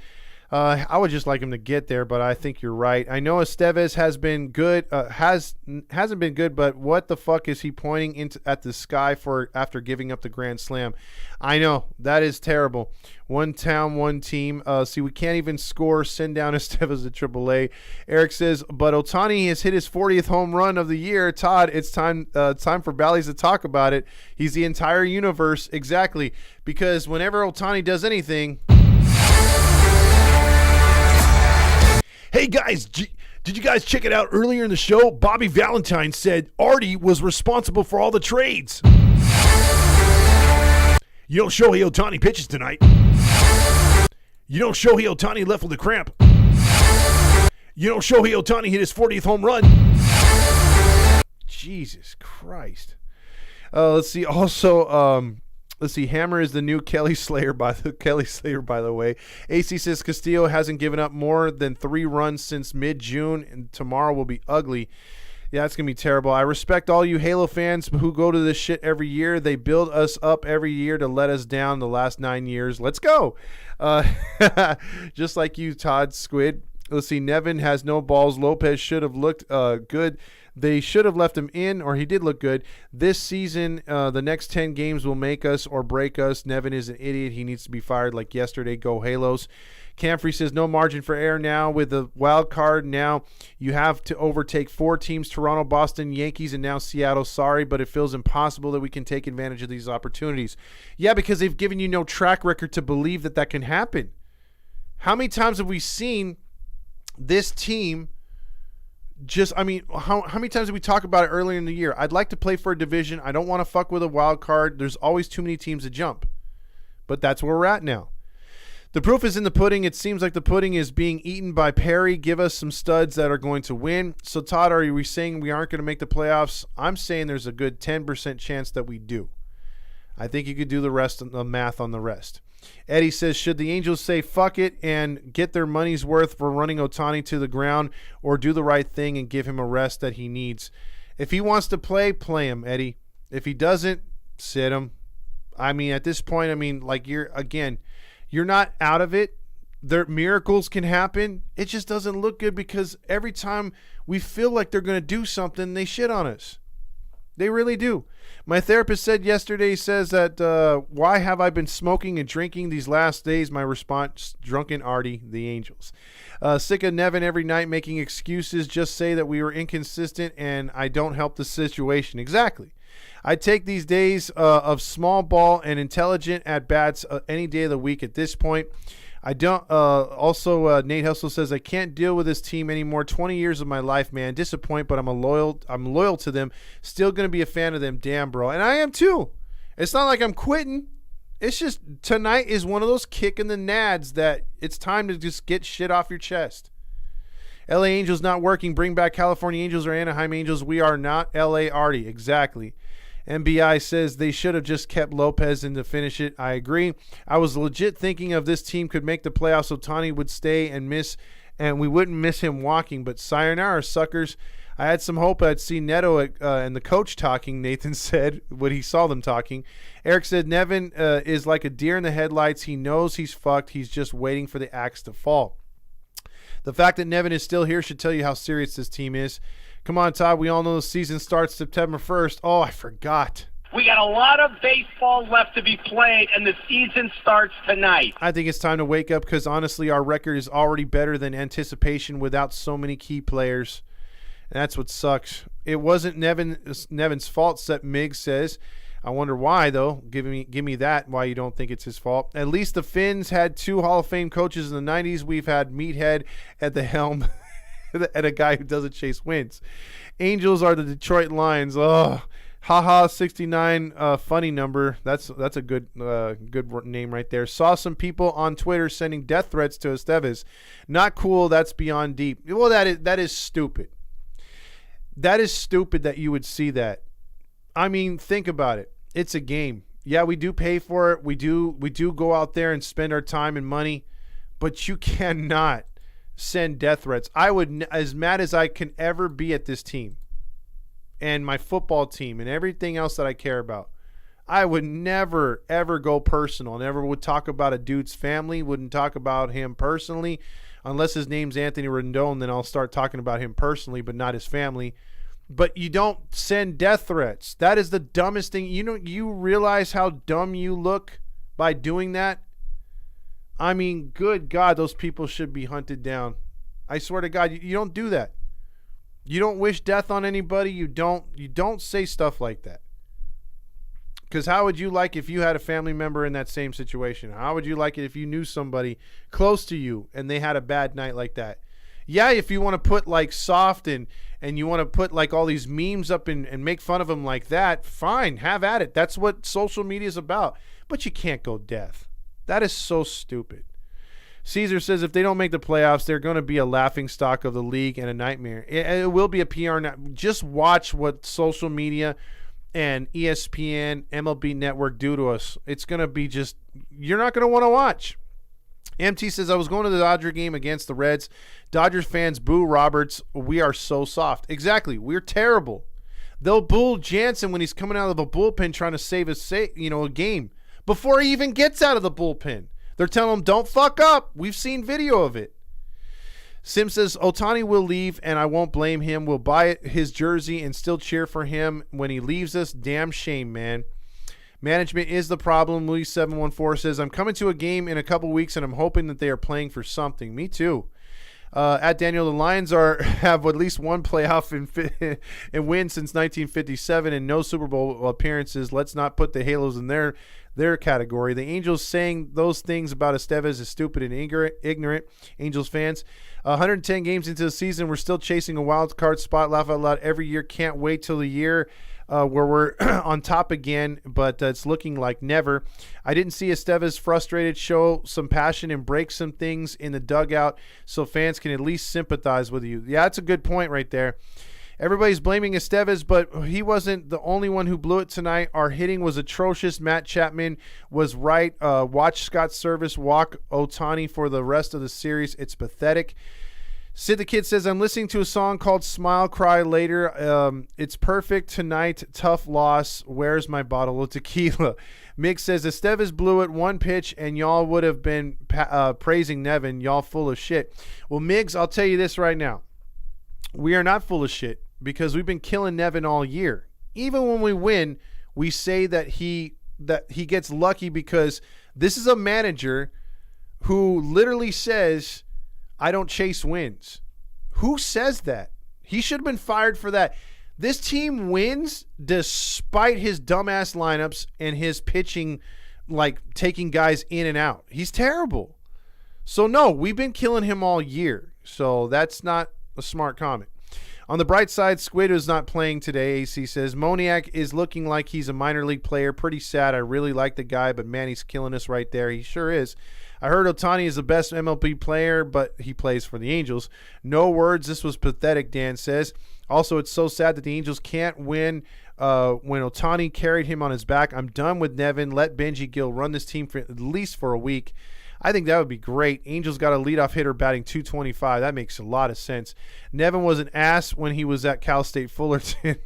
I would just like him to get there, but I think you're right. I know Estevez has been good, hasn't been good, but what the fuck is he pointing at the sky for after giving up the grand slam? I know, that is terrible. One town, one team. See, we can't even score. Send down Estevez to AAA. Eric says, but Ohtani has hit his 40th home run of the year. Todd, it's time for Bally's to talk about it. He's the entire universe. Exactly. Because whenever Ohtani does anything... Hey guys, did you guys check it out earlier in the show? Bobby Valentine said Artie was responsible for all the trades. You know Shohei Ohtani pitches tonight. You know Shohei Ohtani left with a cramp. You know Shohei Ohtani hit his 40th home run. Jesus Christ. Let's see. Also, let's see. Hammer is the new Kelly Slayer, by the way. AC says Castillo hasn't given up more than 3 runs since mid-June, and tomorrow will be ugly. Yeah, it's going to be terrible. I respect all you Halo fans who go to this shit every year. They build us up every year to let us down the last 9 years. Let's go. Just like you, Todd Squid. Let's see. Nevin has no balls. Lopez should have looked good. They should have left him in, or he did look good. This season, the next 10 games will make us or break us. Nevin is an idiot. He needs to be fired like yesterday. Go Halos. Camfrey says no margin for error now with the wild card. Now you have to overtake 4 teams, Toronto, Boston, Yankees, and now Seattle. Sorry, but it feels impossible that we can take advantage of these opportunities. Yeah, because they've given you no track record to believe that that can happen. How many times have we seen this team just, I mean, how many times did we talk about it earlier in the year? I'd like to play for a division. I don't want to fuck with a wild card. There's always too many teams to jump. But that's where we're at now. The proof is in the pudding. It seems like the pudding is being eaten by Perry. Give us some studs that are going to win. So, Todd, are we saying we aren't going to make the playoffs? I'm saying there's a good 10% chance that we do. I think you could do the rest of the math on the rest. Eddie says, should the Angels say fuck it and get their money's worth for running Ohtani to the ground, or do the right thing and give him a rest that he needs? If he wants to play him, Eddie. If he doesn't, sit him. I mean, at this point, I mean, like, you're not out of it. Miracles can happen. It just doesn't look good because every time we feel like they're going to do something, they shit on us. They really do. My therapist said yesterday, says that, why have I been smoking and drinking these last days? My response, drunken Artie, the Angels. Sick of Nevin every night making excuses. Just say that we were inconsistent and I don't help the situation. Exactly. I take these days of small ball and intelligent at-bats any day of the week at this point. I don't. Nate Hustle says, I can't deal with this team anymore. 20 years of my life, man. Disappoint, but I'm loyal to them. Still going to be a fan of them. Damn, bro. And I am too. It's not like I'm quitting. It's just tonight is one of those kick in the nads that it's time to just get shit off your chest. LA Angels not working. Bring back California Angels or Anaheim Angels. We are not LA Artie. Exactly. MBI says they should have just kept Lopez in to finish it. I agree. I was legit thinking of this team could make the playoffs. Ohtani would stay and we wouldn't miss him walking. But sayonara, suckers. I had some hope I'd see Neto and the coach talking, Nathan said, when he saw them talking. Eric said Nevin is like a deer in the headlights. He knows he's fucked. He's just waiting for the axe to fall. The fact that Nevin is still here should tell you how serious this team is. Come on, Todd. We all know the season starts September 1st. Oh, I forgot. We got a lot of baseball left to be played, and the season starts tonight. I think it's time to wake up because, honestly, our record is already better than anticipation without so many key players. And that's what sucks. It wasn't Nevin's fault, Seth Miggs says. I wonder why, though. Give me that, why you don't think it's his fault. At least the Finns had 2 Hall of Fame coaches in the 90s. We've had Meathead at the helm. And a guy who doesn't chase wins. Angels are the Detroit Lions. Oh, haha, 69 funny number. That's a good name right there. Saw some people on Twitter sending death threats to Estevez. Not cool. That's beyond deep. Well, that is stupid. That is stupid that you would see that. I mean, think about it. It's a game. Yeah, we do pay for it. We do go out there and spend our time and money, but you cannot send death threats. I would, as mad as I can ever be at this team and my football team and everything else that I care about, I would never, ever go personal. Never would talk about a dude's family, wouldn't talk about him personally, unless his name's Anthony Rendon, then I'll start talking about him personally, but not his family. But you don't send death threats. That is the dumbest thing. You realize how dumb you look by doing that? I mean, good God, those people should be hunted down. I swear to God, you don't do that. You don't wish death on anybody. You don't say stuff like that. Because how would you like if you had a family member in that same situation? How would you like it if you knew somebody close to you and they had a bad night like that? Yeah, if you want to put like soft and you want to put like all these memes up and make fun of them like that, fine, have at it. That's what social media is about. But you can't go death. That is so stupid. Caesar says if they don't make the playoffs, they're going to be a laughingstock of the league and a nightmare. It will be a PR. Just watch what social media and ESPN, MLB Network do to us. It's going to be just, you're not going to want to watch. MT says, I was going to the Dodger game against the Reds. Dodgers fans boo Roberts. We are so soft. Exactly. We're terrible. They'll boo Jansen when he's coming out of a bullpen trying to save a game before he even gets out of the bullpen. They're telling him, don't fuck up. We've seen video of it. Sim says, Ohtani will leave, and I won't blame him. We'll buy his jersey and still cheer for him when he leaves us. Damn shame, man. Management is the problem. Louis 714 says, I'm coming to a game in a couple weeks, and I'm hoping that they are playing for something. Me too. At Daniel, the Lions have at least one playoff and win since 1957 and no Super Bowl appearances. Let's not put the Halos in their category. The Angels saying those things about Estevez is stupid and ignorant. Angels fans, 110 games into the season, we're still chasing a wild card spot. Laugh out loud every year. Can't wait till the year where we're on top again, but it's looking like never. I didn't see Estevez frustrated, show some passion, and break some things in the dugout so fans can at least sympathize with you. Yeah, that's a good point right there. Everybody's blaming Estevez, but he wasn't the only one who blew it tonight. Our hitting was atrocious. Matt Chapman was right. Watch Scott Service walk Ohtani for the rest of the series. It's pathetic. Sid the Kid says, I'm listening to a song called Smile, Cry Later. It's perfect tonight. Tough loss. Where's my bottle of tequila? Mick says, Estevez blew it one pitch, and y'all would have been praising Nevin. Y'all full of shit. Well, Miggs, I'll tell you this right now. We are not full of shit because we've been killing Nevin all year. Even when we win, we say that he gets lucky because this is a manager who literally says, I don't chase wins. Who says that? He should have been fired for that. This team wins despite his dumbass lineups and his pitching, like taking guys in and out. He's terrible. So, no, we've been killing him all year. So that's not a smart comment. On the bright side, Squid is not playing today, AC says. Moniak is looking like he's a minor league player. Pretty sad. I really like the guy, but, man, he's killing us right there. He sure is. I heard Ohtani is the best MLB player, but he plays for the Angels. No words. This was pathetic, Dan says. Also, it's so sad that the Angels can't win when Ohtani carried him on his back. I'm done with Nevin. Let Benji Gill run this team for at least for a week. I think that would be great. Angels got a leadoff hitter batting .225. That makes a lot of sense. Nevin was an ass when he was at Cal State Fullerton.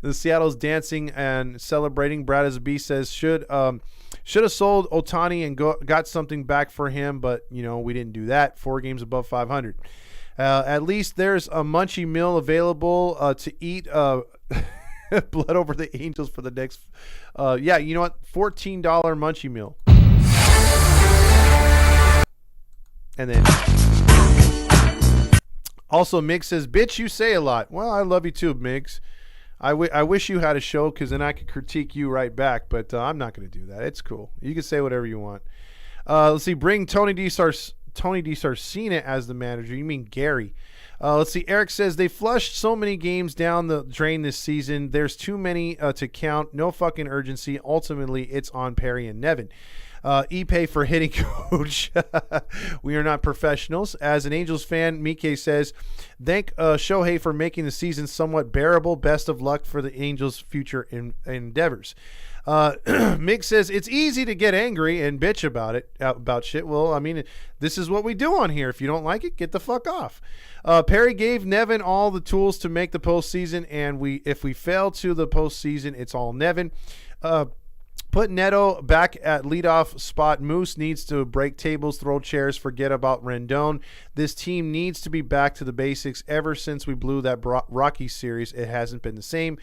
The Seattle's dancing and celebrating. Brad as a B says should have sold Ohtani and got something back for him, but we didn't do that. 4 games above 500. At least there's a munchie meal available to eat. Blood over the Angels for the next. Yeah, you know what? $14 munchie meal. And then also Migs says, bitch, you say a lot. Well, I love you too, Migs. I wish you had a show because then I could critique you right back, but I'm not going to do that. It's cool. You can say whatever you want. Let's see. Bring Tony DiSarcina as the manager. You mean Gary. Let's see. Eric says they flushed so many games down the drain this season. There's too many to count. No fucking urgency. Ultimately, it's on Perry and Nevin. Ipe for hitting coach. We are not professionals. As an Angels fan, Mike says, thank Shohei for making the season somewhat bearable. Best of luck for the Angels' future endeavors. Mick says, it's easy to get angry and bitch about shit. Well, I mean, this is what we do on here. If you don't like it, get the fuck off. Perry gave Nevin all the tools to make the postseason, and if we fail to the postseason, it's all Nevin. Put Neto back at leadoff spot. Moose needs to break tables, throw chairs, forget about Rendon. This team needs to be back to the basics. Ever since we blew that Rocky series, it hasn't been the same.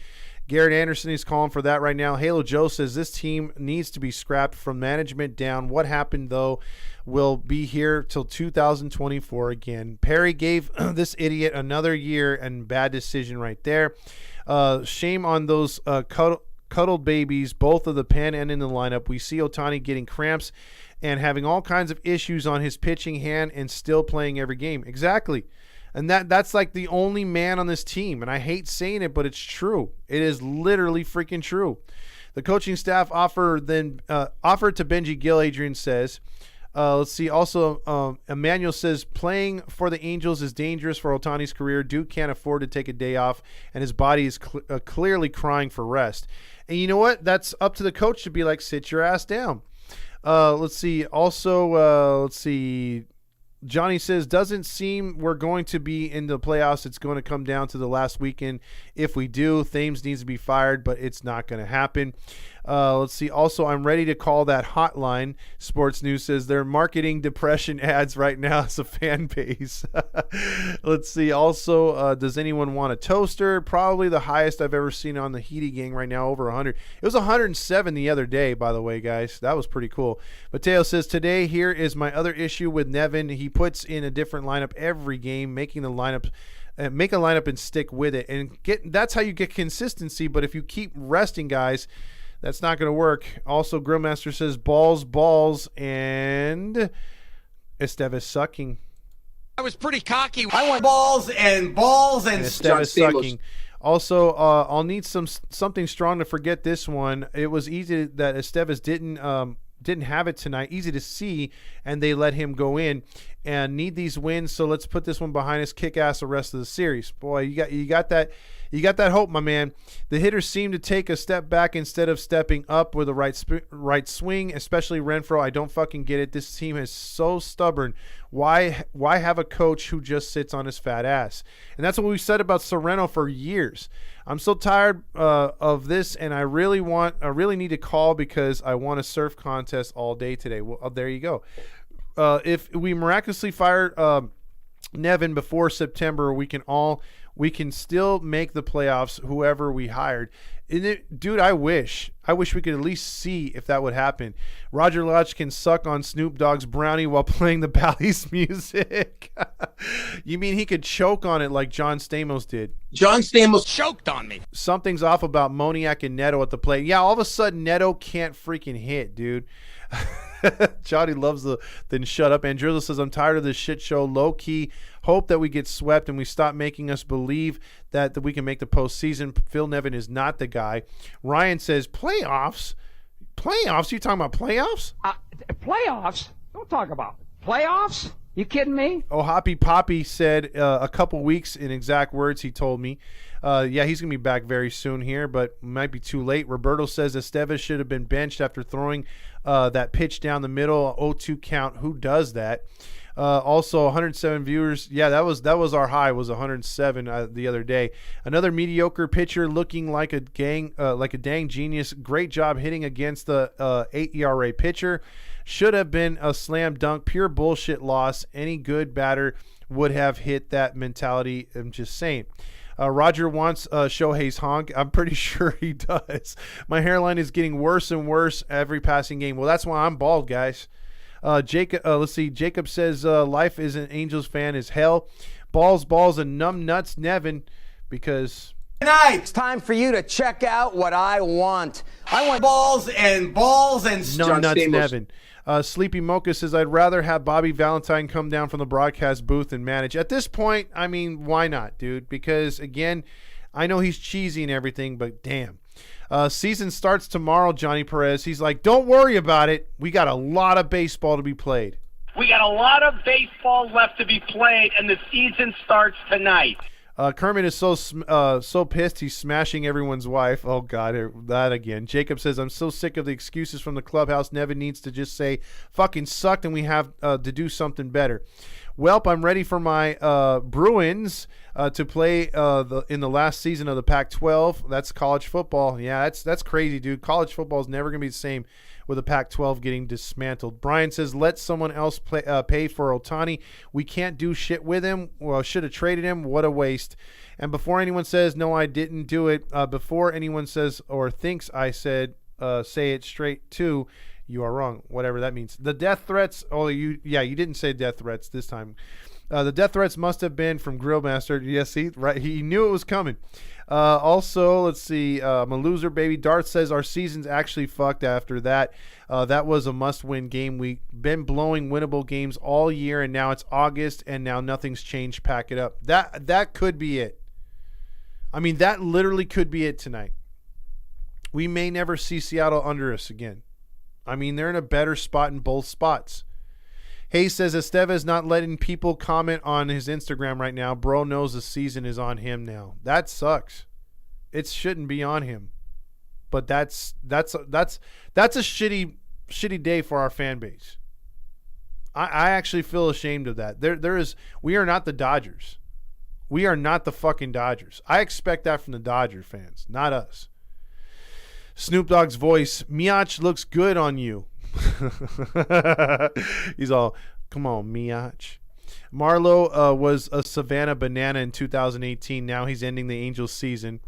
Garrett Anderson is calling for that right now. Halo Joe says this team needs to be scrapped from management down. What happened, though, will be here till 2024 again. Perry gave this idiot another year, and bad decision right there. Shame on those cuddled babies, both of the pen and in the lineup. We see Ohtani getting cramps and having all kinds of issues on his pitching hand and still playing every game. Exactly. And that's like the only man on this team. And I hate saying it, but it's true. It is literally freaking true. The coaching staff offered to Benji Gill, Adrian says. Let's see. Also, Emmanuel says playing for the Angels is dangerous for Ohtani's career. Duke can't afford to take a day off, and his body is clearly crying for rest. And you know what? That's up to the coach to be like, sit your ass down. Let's see. Also, let's see. Johnny says, doesn't seem we're going to be in the playoffs. It's going to come down to the last weekend. If we do, Thames needs to be fired, but it's not going to happen. Let's see. Also, I'm ready to call that hotline. Sports News says they're marketing depression ads right now as a fan base. Let's see. Also, does anyone want a toaster? Probably the highest I've ever seen on the Heaty Gang right now, over 100. It was 107 the other day, by the way, guys. That was pretty cool. Mateo says, today here is my other issue with Nevin. He puts in a different lineup every game, making the lineup make a lineup and stick with it. And that's how you get consistency. But if you keep resting guys, that's not going to work. Also, Grillmaster says balls, and Esteves sucking. I was pretty cocky. I want balls and Esteves sucking. Also, I'll need something strong to forget this one. It was easy that Esteves didn't have it tonight. Easy to see, and they let him go in and need these wins. So let's put this one behind us. Kick ass the rest of the series. Boy, you got that hope, my man. The hitters seem to take a step back instead of stepping up with the right swing, especially Renfroe. I don't fucking get it. This team is so stubborn. Why have a coach who just sits on his fat ass? And that's what we said about Sereno for years. I'm so tired of this, and I really need to call because I want a surf contest all day today. Well, there you go. If we miraculously fire Nevin, before September, we can still make the playoffs, whoever we hired. Dude, I wish we could at least see if that would happen. Roger Lodge can suck on Snoop Dogg's brownie while playing the Bally's music. You mean he could choke on it like John Stamos did? John Stamos Choked on me. Something's off about Moniak and Neto at the plate. Yeah, all of a sudden Neto can't freaking hit, dude. Johnny loves the then shut up. Andrilla says, I'm tired of this shit show. Low key, hope that we get swept and we stop making us believe that we can make the postseason. Phil Nevin is not the guy. Ryan says, playoffs? Playoffs? You talking about playoffs? Playoffs? Don't talk about playoffs. You kidding me? Oh, Hoppy Poppy said a couple weeks in exact words he told me. Yeah, he's going to be back very soon here, but might be too late. Roberto says Estevez should have been benched after throwing that pitch down the middle, 0-2 count. Who does that? Also, 107 viewers. Yeah, that was our high, was 107 the other day. Another mediocre pitcher looking like a dang genius. Great job hitting against the 8 ERA pitcher. Should have been a slam dunk. Pure bullshit loss. Any good batter would have hit that mentality. I'm just saying. Roger wants Shohei's honk. I'm pretty sure he does. My hairline is getting worse and worse every passing game. Well, that's why I'm bald, guys. Jacob, let's see. Jacob says life as an Angels fan is hell. Balls, and numb nuts, Nevin, because Tonight, it's time for you to check out what I want. I want balls and numb nuts, Nevin. Sleepy Mocha says, I'd rather have Bobby Valentine come down from the broadcast booth and manage. At this point, I mean, why not, dude? Because, again, I know he's cheesy and everything, but damn. Season starts tomorrow, Johnny Perez. He's like, don't worry about it. We got a lot of baseball to be played. We got a lot of baseball left to be played, and the season starts tonight. Kermit is so pissed he's smashing everyone's wife. Oh, God, that again. Jacob says, I'm so sick of the excuses from the clubhouse. Nevin needs to just say, fucking sucked, and we have to do something better. Welp, I'm ready for my Bruins to play in the last season of the Pac-12. That's college football. Yeah, that's crazy, dude. College football is never going to be the same with the Pac-12 getting dismantled. Brian says, let someone else pay for Ohtani. We can't do shit with him. Well, should have traded him. What a waste. And before anyone says, no, I didn't do it, before anyone says or thinks I said, say it straight too, you are wrong, whatever that means. The death threats, you didn't say death threats this time. The death threats must have been from Grillmaster. Yes, he knew it was coming. Also, let's see. I'm a loser, baby. Darth says our season's actually fucked after that. That was a must-win game. We've been blowing winnable games all year, and now it's August, and now nothing's changed. Pack it up. That could be it. I mean, that literally could be it tonight. We may never see Seattle under us again. I mean, they're in a better spot in both spots. Hayes says Estevez not letting people comment on his Instagram right now. Bro knows the season is on him now. That sucks. It shouldn't be on him. But that's a shitty day for our fan base. I actually feel ashamed of that. We are not the Dodgers. We are not the fucking Dodgers. I expect that from the Dodger fans, not us. Snoop Dogg's voice, Miach looks good on you. He's all, come on, Miach. Marlowe was a Savannah banana in 2018. Now he's ending the Angels season.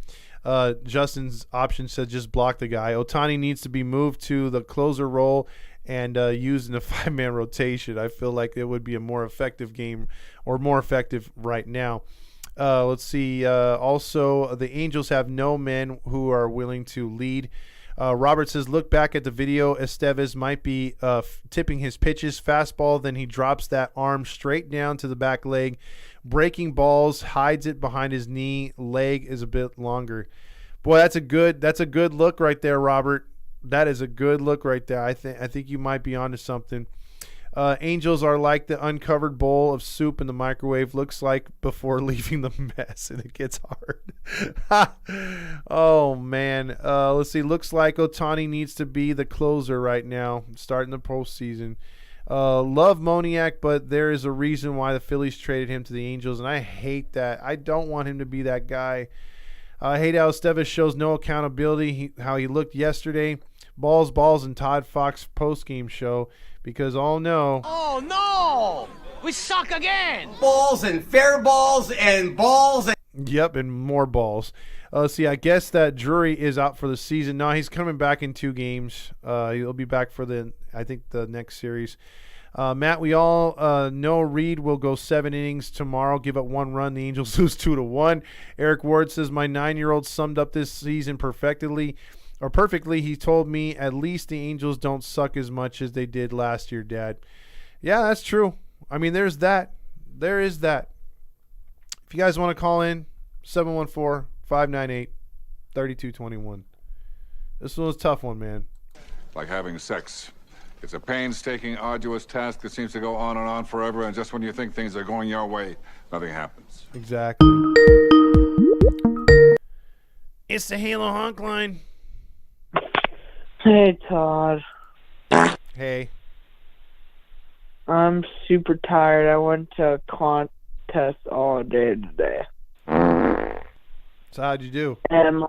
Justin's option said just block the guy. Ohtani needs to be moved to the closer role and used in a 5-man rotation. I feel like it would be a more effective game, or more effective right now. Let's see. Also, the Angels have no men who are willing to lead. Robert says, look back at the video. Estevez might be tipping his pitches. Fastball, then he drops that arm straight down to the back leg. Breaking balls, hides it behind his knee. Leg is a bit longer. Boy, that's a good look right there, Robert. That is a good look right there. I think you might be onto something. Angels are like the uncovered bowl of soup in the microwave. Looks like before leaving the mess, and it gets hard. Oh, man. Let's see. Looks like Ohtani needs to be the closer right now, starting the postseason. Love Moniak, but there is a reason why the Phillies traded him to the Angels, and I hate that. I don't want him to be that guy. I hate how Estevez shows no accountability, how he looked yesterday. Balls, and ToddFox postgame show. Because, oh no, We suck again. Balls and fair balls and balls and... Yep, and more balls. Let's see. I guess that Drury is out for the season. No, he's coming back in 2 games. He'll be back for the next series. Matt, we all know Reed will go 7 innings tomorrow, give up 1 run. The Angels lose 2-1. Eric Ward says, my 9-year-old summed up this season perfectly. He told me at least the Angels don't suck as much as they did last year, Dad. Yeah, that's true. I mean, there's that. There is that. If you guys want to call in, 714-598-3221. This one was a tough one, man. Like having sex. It's a painstaking, arduous task that seems to go on and on forever, and just when you think things are going your way, nothing happens. Exactly. It's the Halo Honk line. Hey, Todd. Hey. I'm super tired. I went to a contest all day today. So how'd you do? And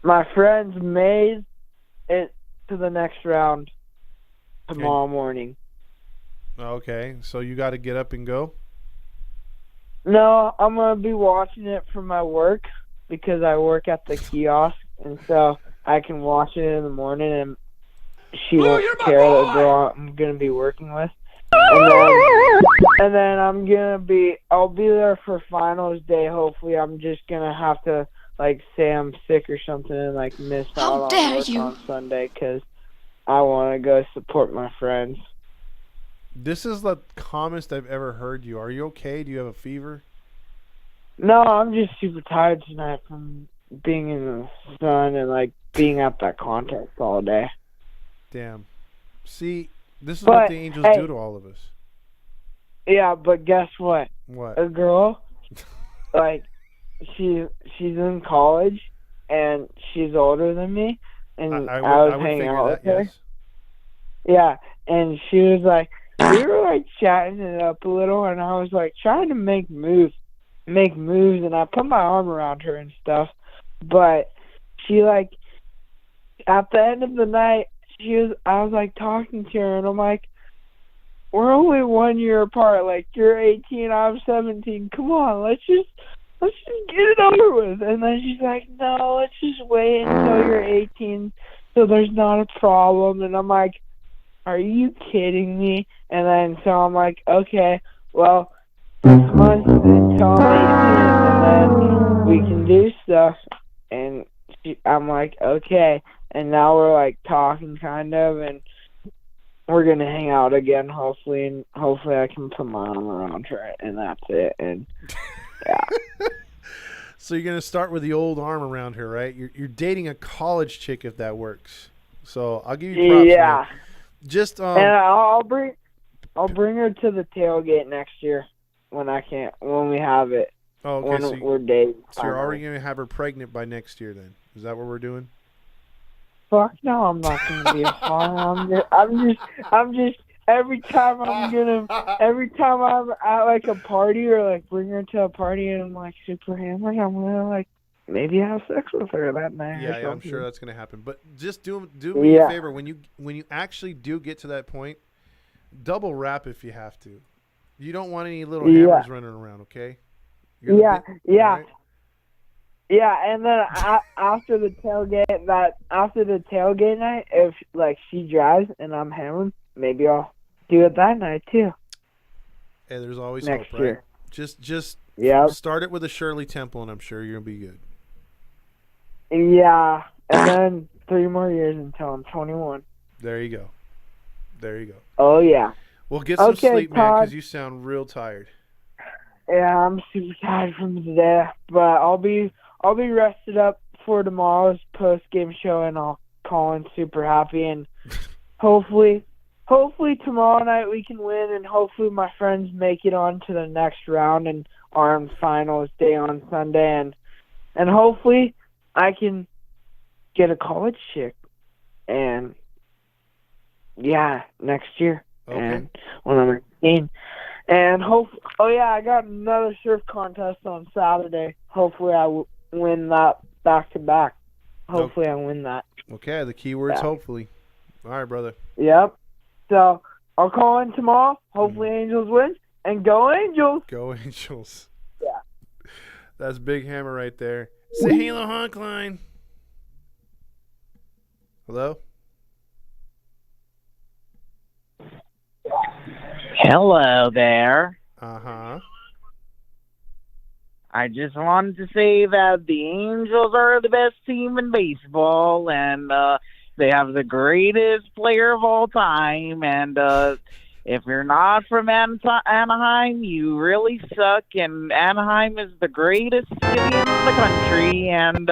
my friends made it to the next round tomorrow morning. Okay, so you got to get up and go? No, I'm going to be watching it from my work because I work at the kiosk, and so I can watch it in the morning, and she won't care the girl I'm going to be working with. And then I'll be there for finals day. Hopefully, I'm just going to have to, say I'm sick or something and, miss out on work on Sunday because I want to go support my friends. This is the calmest I've ever heard you. Are you okay? Do you have a fever? No, I'm just super tired tonight from being in the sun and, being at that contest all day. Damn. See, this is what the Angels do to all of us. Yeah, but guess what? What? A girl, she's in college, and she's older than me, and I was hanging out with her. Yes. Yeah, and she was we were chatting it up a little, and I was trying to make moves, and I put my arm around her and stuff, but she at the end of the night, I was talking to her, and I'm we're only 1 year apart. You're 18, I'm 17. Come on, let's just get it over with. And then she's no, let's just wait until you're 18, so there's not a problem. And I'm are you kidding me? And then so I'm okay, well, 6 months until I'm 18, and then we can do stuff. And I'm okay. And now we're talking kind of, and we're gonna hang out again, hopefully, and hopefully I can put my arm around her, and that's it. And yeah. So you're gonna start with the old arm around her, right? You're dating a college chick if that works. So I'll give you props. Yeah. Man. Just and I'll bring her to the tailgate next year when we have it. Oh, okay. When we're dating. So you're already gonna have her pregnant by next year, then? Is that what we're doing? Fuck no, I'm not gonna be a father. I'm just every time I'm at a party or bring her to a party and I'm super hammered, I'm gonna maybe have sex with her that night. Yeah, I'm sure that's gonna happen. But just do me a favor when you actually do get to that point, double wrap if you have to. You don't want any little hammers running around, okay? Yeah. Right? Yeah, and then after the tailgate night, if she drives and I'm hammered, maybe I'll do it that night too. Hey, there's always next hope, year. Right? Just start it with a Shirley Temple, and I'm sure you're gonna be good. Yeah, and then 3 more years until I'm 21. There you go. Oh yeah. Well, get some sleep, man, because you sound real tired. Yeah, I'm super tired from today, but I'll be rested up for tomorrow's post-game show, and I'll call in super happy, and hopefully tomorrow night we can win, and hopefully my friends make it on to the next round and are in finals day on Sunday, and hopefully I can get a college chick, and next year, and when I'm 18. And I got another surf contest on Saturday. Hopefully I win that back-to-back. Hopefully I win that. Okay, the key word's hopefully. All right, brother. Yep. So I'll call in tomorrow. Hopefully Angels win. And go Angels. Go Angels. Yeah. That's Big Hammer right there. It's the Halo Honk line. Hello? Hello there. Uh-huh. I just wanted to say that the Angels are the best team in baseball, and they have the greatest player of all time. And if you're not from Anaheim, you really suck. And Anaheim is the greatest city in the country. And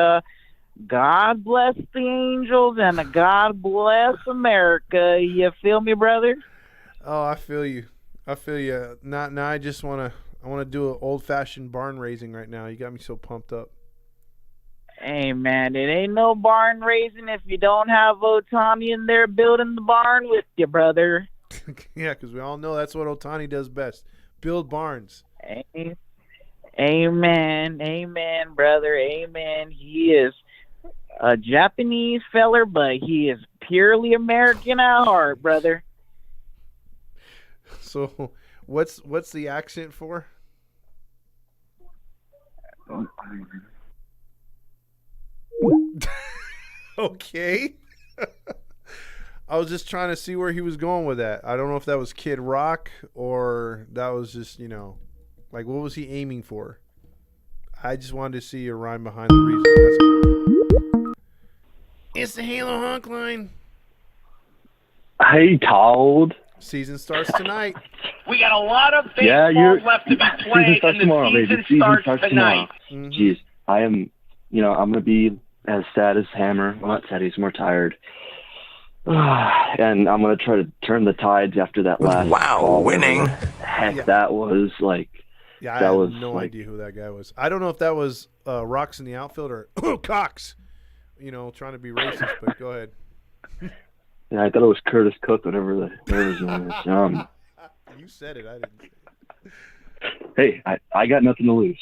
God bless the Angels, and God bless America. You feel me, brother? Oh, I feel you. Now I just want to do an old-fashioned barn raising right now. You got me so pumped up. Hey, man, it ain't no barn raising if you don't have Ohtani in there building the barn with you, brother. Yeah, because we all know that's what Ohtani does best. Build barns. Amen, brother, amen. He is a Japanese feller, but he is purely American at heart, brother. So, what's the accent for? Okay. I was just trying to see where he was going with that. I don't know if that was Kid Rock or that was just, like what was he aiming for? I just wanted to see a rhyme behind the reason. It's the Halo Honk line. Hey, Todd. Season starts tonight. We got a lot of baseball left to be played, and the season starts tonight. Mm-hmm. Jeez, I'm going to be as sad as Hammer. Well, not sad, he's more tired. And I'm going to try to turn the tides after that last call. Winning. Heck, that was like... Yeah, I have no idea who that guy was. I don't know if that was Rocks in the outfield or Cox, trying to be racist, but go ahead. Yeah, I thought it was Curtis Cook, whatever his name is. You said it, I didn't say it. Hey, I got nothing to lose.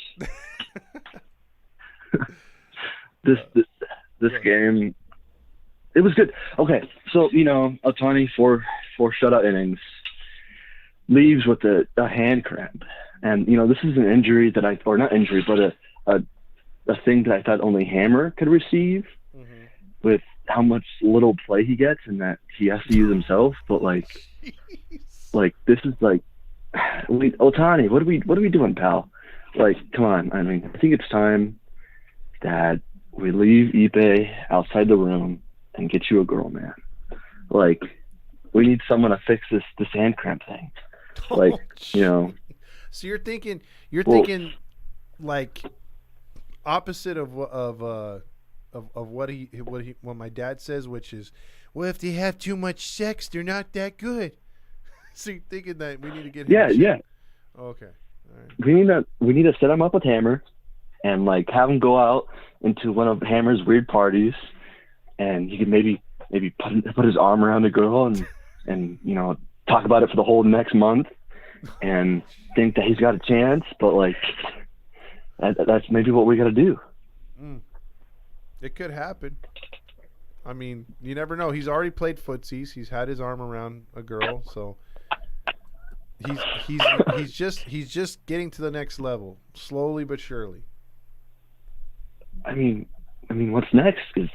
This game, it was good. Okay, so Ohtani four shutout innings, leaves with a hand cramp, and this is an injury that not injury, but a thing that I thought only Hammer could receive, with how much little play he gets and that he has to use himself. But like this is like, Ohtani, what are we doing, pal? Like, come on. I mean, I think it's time that we leave Ipe outside the room and get you a girl, man. Like, we need someone to fix this hand cramp thing. Like, So you're thinking like opposite of what my dad says, which is, well, if they have too much sex, they're not that good. So you're thinking that we need to get him. Yeah. Okay. All right. We need to set him up with Hammer, and like have him go out into one of Hammer's weird parties, and he can maybe put his arm around the girl and talk about it for the whole next month, and think that he's got a chance. But like that's maybe what we got to do. It could happen. I mean, you never know. He's already played footsies. He's had his arm around a girl, so he's just getting to the next level, slowly but surely. I mean, what's next? Is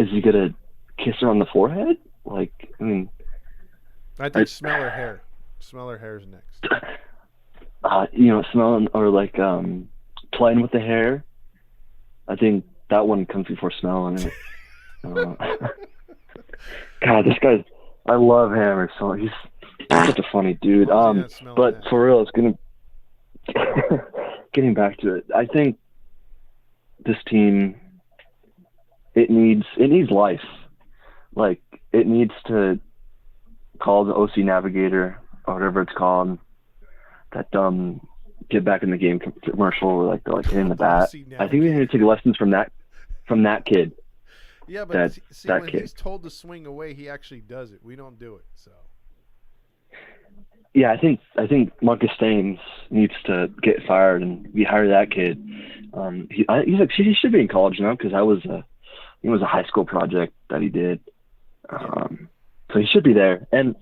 he gonna kiss her on the forehead? Like, I mean, I think smell her hair. Smell her hair's next. Smelling or like playing with the hair. I think that one comes before smelling it. God, this guy, I love Hammer. So he's such a funny dude. But for real, it's gonna getting back to it. I think this team, it needs life. Like, it needs to call the OC Navigator or whatever it's called. That dumb get back in the game commercial where they're hitting the bat. I think we need to take lessons from that kid. Yeah, but when he's told to swing away, he actually does it. We don't do it. So. Yeah, I think Marcus Staines needs to get fired and we hire that kid. He should be in college now because it was a high school project that he did. So he should be there. And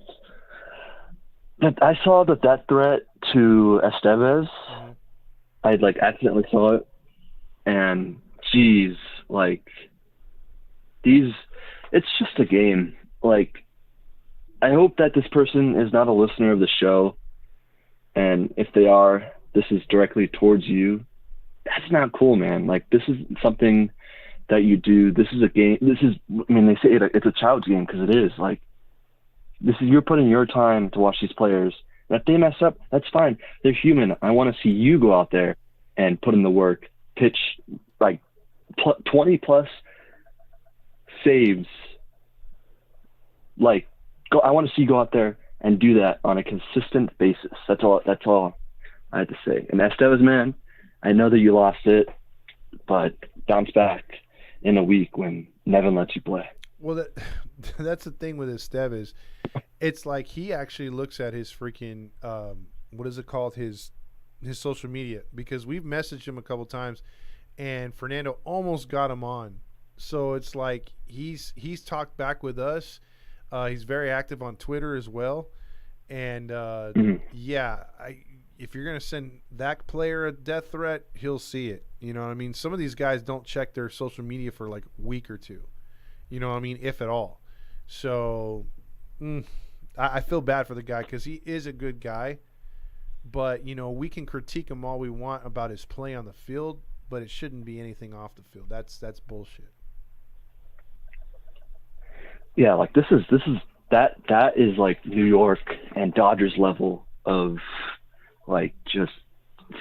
I saw the death threat to Estevez. I accidentally saw it, and geez, it's just a game. I hope that this person is not a listener of the show, and if they are, this is directly towards you. That's not cool, man. This is something that you do. This is a game. They say it's a child's game because it is. You're putting your time to watch these players. And if they mess up, that's fine. They're human. I want to see you go out there and put in the work, pitch 20 plus saves. I want to see you go out there and do that on a consistent basis. That's all I had to say. And Estevez, man, I know that you lost it, but bounce back in a week when Nevin lets you play. Well, that's the thing with Estevez. It's like he actually looks at his freaking what is it called, his social media, because we've messaged him a couple times, and Fernando almost got him on. So it's like he's talked back with us. He's very active on Twitter as well, and if you're gonna send that player a death threat, he'll see it. You know what I mean? Some of these guys don't check their social media for a week or two. You know what I mean? If at all. So I feel bad for the guy because he is a good guy. But, we can critique him all we want about his play on the field, but it shouldn't be anything off the field. That's bullshit. Yeah, this is New York and Dodgers level of just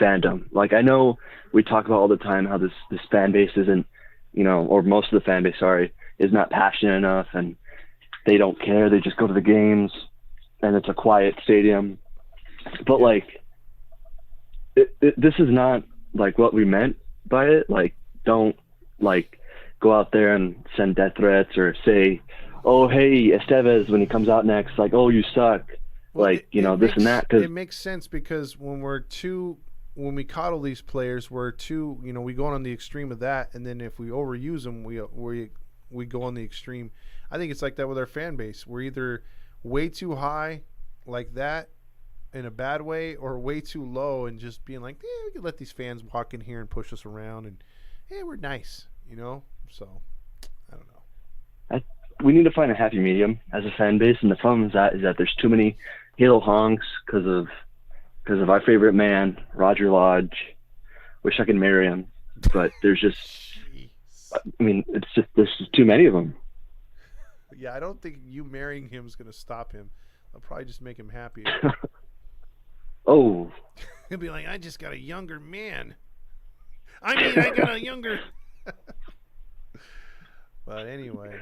fandom. I know we talk about all the time how this fan base isn't, or most of the fan base, is not passionate enough, and they don't care. They just go to the games, and it's a quiet stadium. But this is not what we meant by it. Don't go out there and send death threats or say, "Oh, hey, Estevez," when he comes out next, "Oh, you suck." Well, this and that. Cause it makes sense because when we coddle these players, we go on the extreme of that, and then if we overuse them, we go on the extreme. I think it's like that with our fan base. We're either way too high like that in a bad way, or way too low and just being like, we can let these fans walk in here and push us around, and we're nice, So I don't know. We need to find a happy medium as a fan base, and the problem is that there's too many Halo honks because of our favorite man, Roger Lodge. Wish I could marry him, but there's just, there's just too many of them. Yeah, I don't think you marrying him is going to stop him. I'll probably just make him happy. Oh. He'll be like, I just got a younger man. I got a younger. But anyway.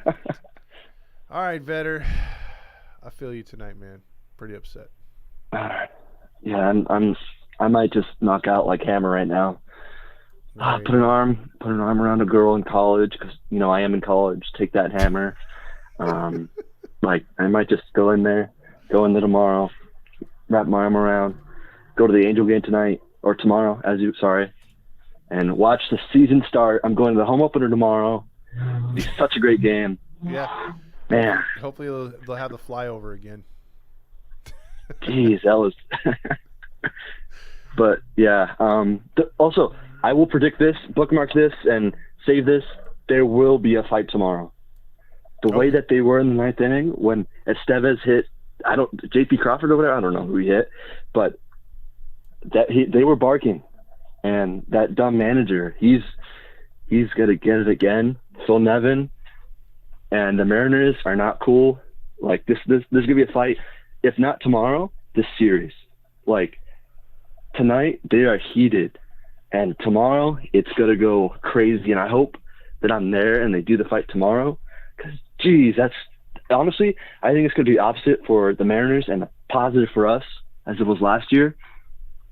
All right, Vetter. I feel you tonight, man. Pretty upset. Yeah, I might just knock out like Hammer right now. Put an arm around a girl in college because I am in college. Take that, Hammer. I might just go into tomorrow, wrap my arm around, go to the Angel game tonight or tomorrow, and watch the season start. I'm going to the home opener tomorrow. It'll be such a great game. Yeah. Man. Hopefully they'll have the flyover again. Jeez, that was. But yeah. Also, I will predict this, bookmark this, and save this. There will be a fight tomorrow. The way that they were in the ninth inning when Estevez hit, J.P. Crawford or whatever, I don't know who he hit, but they were barking, and that dumb manager, he's gonna get it again. Phil Nevin and the Mariners are not cool. This gonna be a fight. If not tomorrow, this series. Tonight they are heated, and tomorrow it's gonna go crazy. And I hope that I'm there and they do the fight tomorrow. Because, geez, that's honestly, I think it's going to be opposite for the Mariners and positive for us, as it was last year,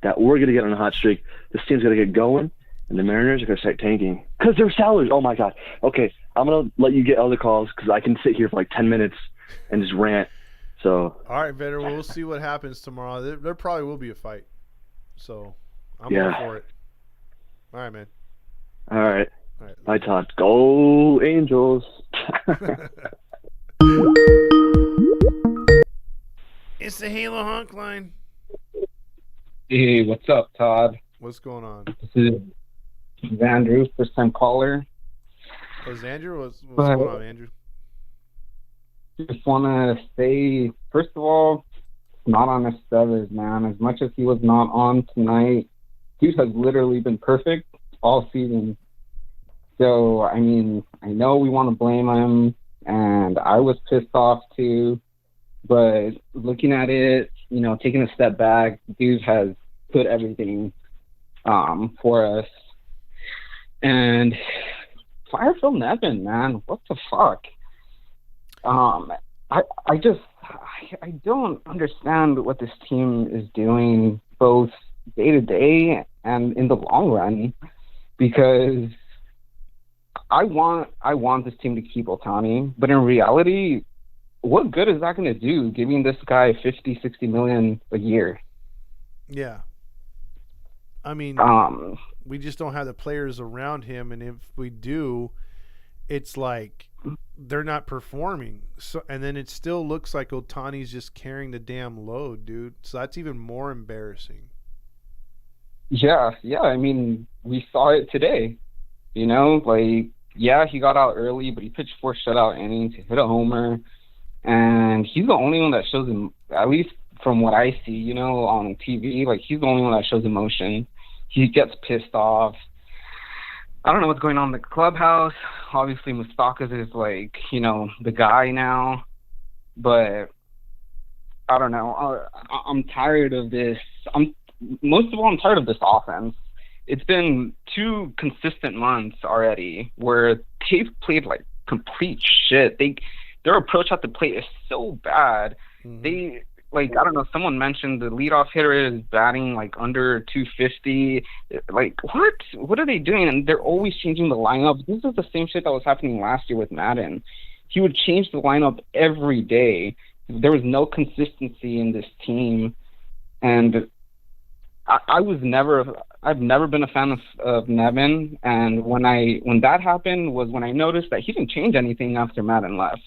that we're going to get on a hot streak. This team's going to get going, and the Mariners are going to start tanking. Because their salaries, oh my God. Okay, I'm going to let you get other calls because I can sit here for 10 minutes and just rant. So. All right, Vetter, we'll see what happens tomorrow. There probably will be a fight. So, I'm all for it. All right, man. All right. Bye, Todd. Go Angels. It's the Halo Honk line. Hey, what's up, Todd? What's going on? This is Andrew, first time caller. Was Andrew? What's going on, Andrew? Just want to say, first of all, not on Estevez, man. As much as he was not on tonight, he has literally been perfect all season. So, I mean, I know we want to blame him, and I was pissed off too. But looking at it, you know, taking a step back, dude has put everything for us. And fire Phil Nevin, man. What the fuck? I don't understand what this team is doing, both day to day and in the long run, because I want this team to keep Ohtani, but in reality, what good is that going to do, giving this guy $50, $60 million a year? Yeah. I mean, we just don't have the players around him, and if we do, it's like they're not performing. So, and then it still looks like Ohtani's just carrying the damn load, dude. So that's even more embarrassing. Yeah. I mean, we saw it today. You know, like, yeah, he got out early, but he pitched 4 shutout innings, hit a homer, and he's the only one that shows him, at least from what I see, you know, on TV, like, he's the only one that shows emotion. He gets pissed off. I don't know what's going on in the clubhouse. Obviously, Moustakas is, like, you know, the guy now. But I don't know. I'm tired of this. Most of all, I'm tired of this offense. It's been 2 consistent months already where they've played, like, complete shit. Their approach at the plate is so bad. They, like, I don't know, someone mentioned the leadoff hitter is batting, like, under 250. Like, what? What are they doing? And they're always changing the lineup. This is the same shit that was happening last year with Madden. He would change the lineup every day. There was no consistency in this team. And I've never been a fan of Nevin. And when that happened was when I noticed that he didn't change anything after Madden left.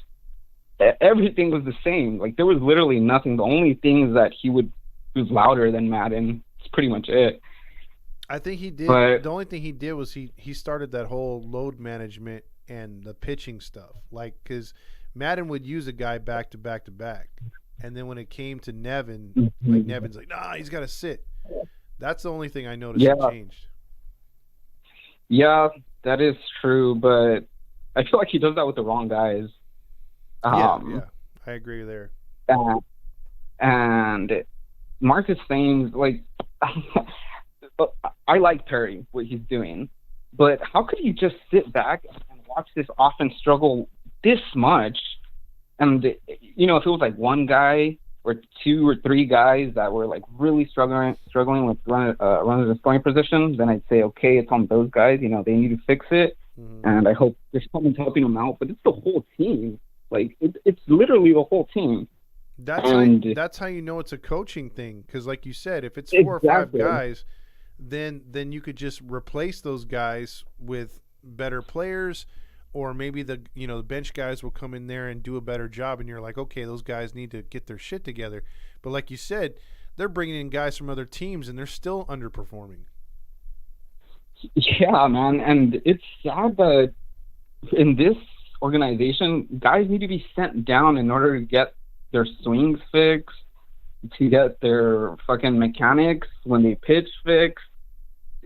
Everything was the same. Like, there was literally nothing. The only thing is that he was louder than Madden. It's pretty much it. I think he did. The only thing he did was he started that whole load management and the pitching stuff. Like, because Madden would use a guy back to back to back. And then when it came to Nevin, like, Nevin's like, nah, he's got to sit. That's the only thing I noticed changed. Yeah, that is true. But I feel like he does that with the wrong guys. Yeah, I agree there. And Marcus Thames, like, I like Perry, what he's doing, but how could you just sit back and watch this offense struggle this much? And, you know, if it was like one guy or 2 or 3 guys that were, like, really struggling with runners in scoring position, then I'd say, okay, it's on those guys. You know, they need to fix it, and I hope there's someone helping them out. But it's the whole team. Like, it's literally the whole team. That's how you know it's a coaching thing. Because, like you said, if it's 4 or 5 guys, then you could just replace those guys with better players, or maybe the bench guys will come in there and do a better job, and you're like, okay, those guys need to get their shit together. But like you said, they're bringing in guys from other teams, and they're still underperforming. Yeah, man, and it's sad that in this organization, guys need to be sent down in order to get their swings fixed, to get their fucking mechanics when they pitch fixed.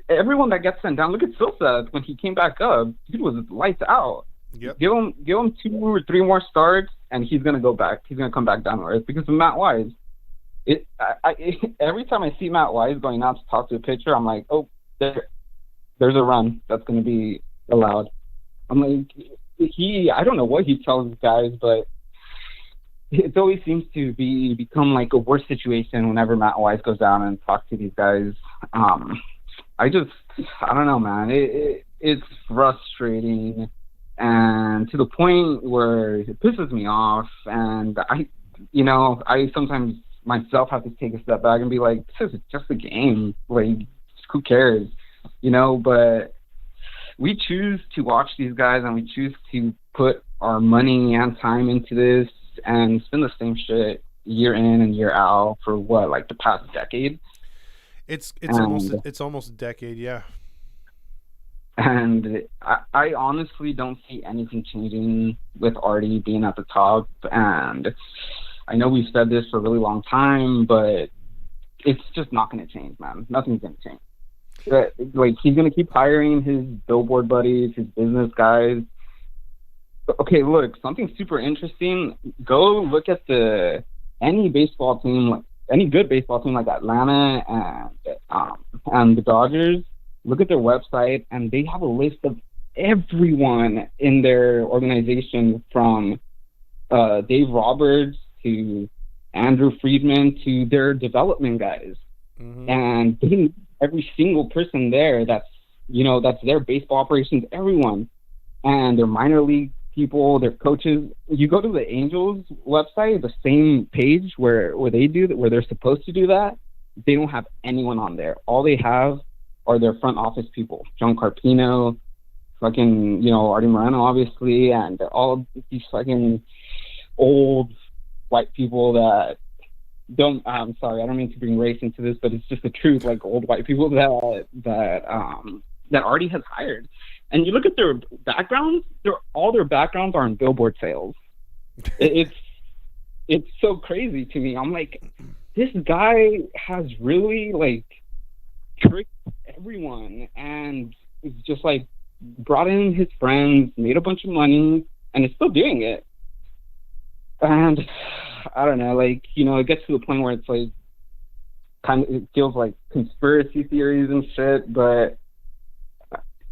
Everyone that gets sent down, look at Sosa when he came back up, he was lights out. Yep. Give him 2 or 3 more starts, and he's gonna go back. He's gonna come back down to earth because of Matt Wise. Every time I see Matt Wise going out to talk to a pitcher, I'm like, oh, there's a run that's gonna be allowed. I'm like, I don't know what he tells guys, but it always seems to become like a worse situation whenever Matt Wise goes down and talks to these guys. I don't know, man. It's frustrating, and to the point where it pisses me off. And I sometimes myself have to take a step back and be like, this is just a game. Like, who cares? But we choose to watch these guys, and we choose to put our money and time into this and spend the same shit, year in and year out for what, like the past decade. It's almost a decade, yeah. And I honestly don't see anything changing with Artie being at the top. And I know we've said this for a really long time, but it's just not going to change, man. Nothing's going to change. Like, he's going to keep hiring his billboard buddies, his business guys. Okay, look, something super interesting. Go look at any baseball team, like any good baseball team like Atlanta and the Dodgers. Look at their website, and they have a list of everyone in their organization, from Dave Roberts to Andrew Friedman to their development guys. Mm-hmm. And they, every single person there that's their baseball operations, everyone, and their minor league people, their coaches. You go to the Angels website, the same page where they do that, where they're supposed to do that, they don't have anyone on there. All they have are their front office people, John Carpino, fucking, Artie Moreno, obviously, and all these fucking old white people that don't, I'm sorry, I don't mean to bring race into this, but it's just the truth, like old white people that Artie has hired. And you look at their backgrounds, all their backgrounds are in billboard sales. It's so crazy to me. I'm like, this guy has really, like, tricked everyone, and it's just like brought in his friends, made a bunch of money, and is still doing it. And I don't know, like, it gets to the point where it's like it feels like conspiracy theories and shit, but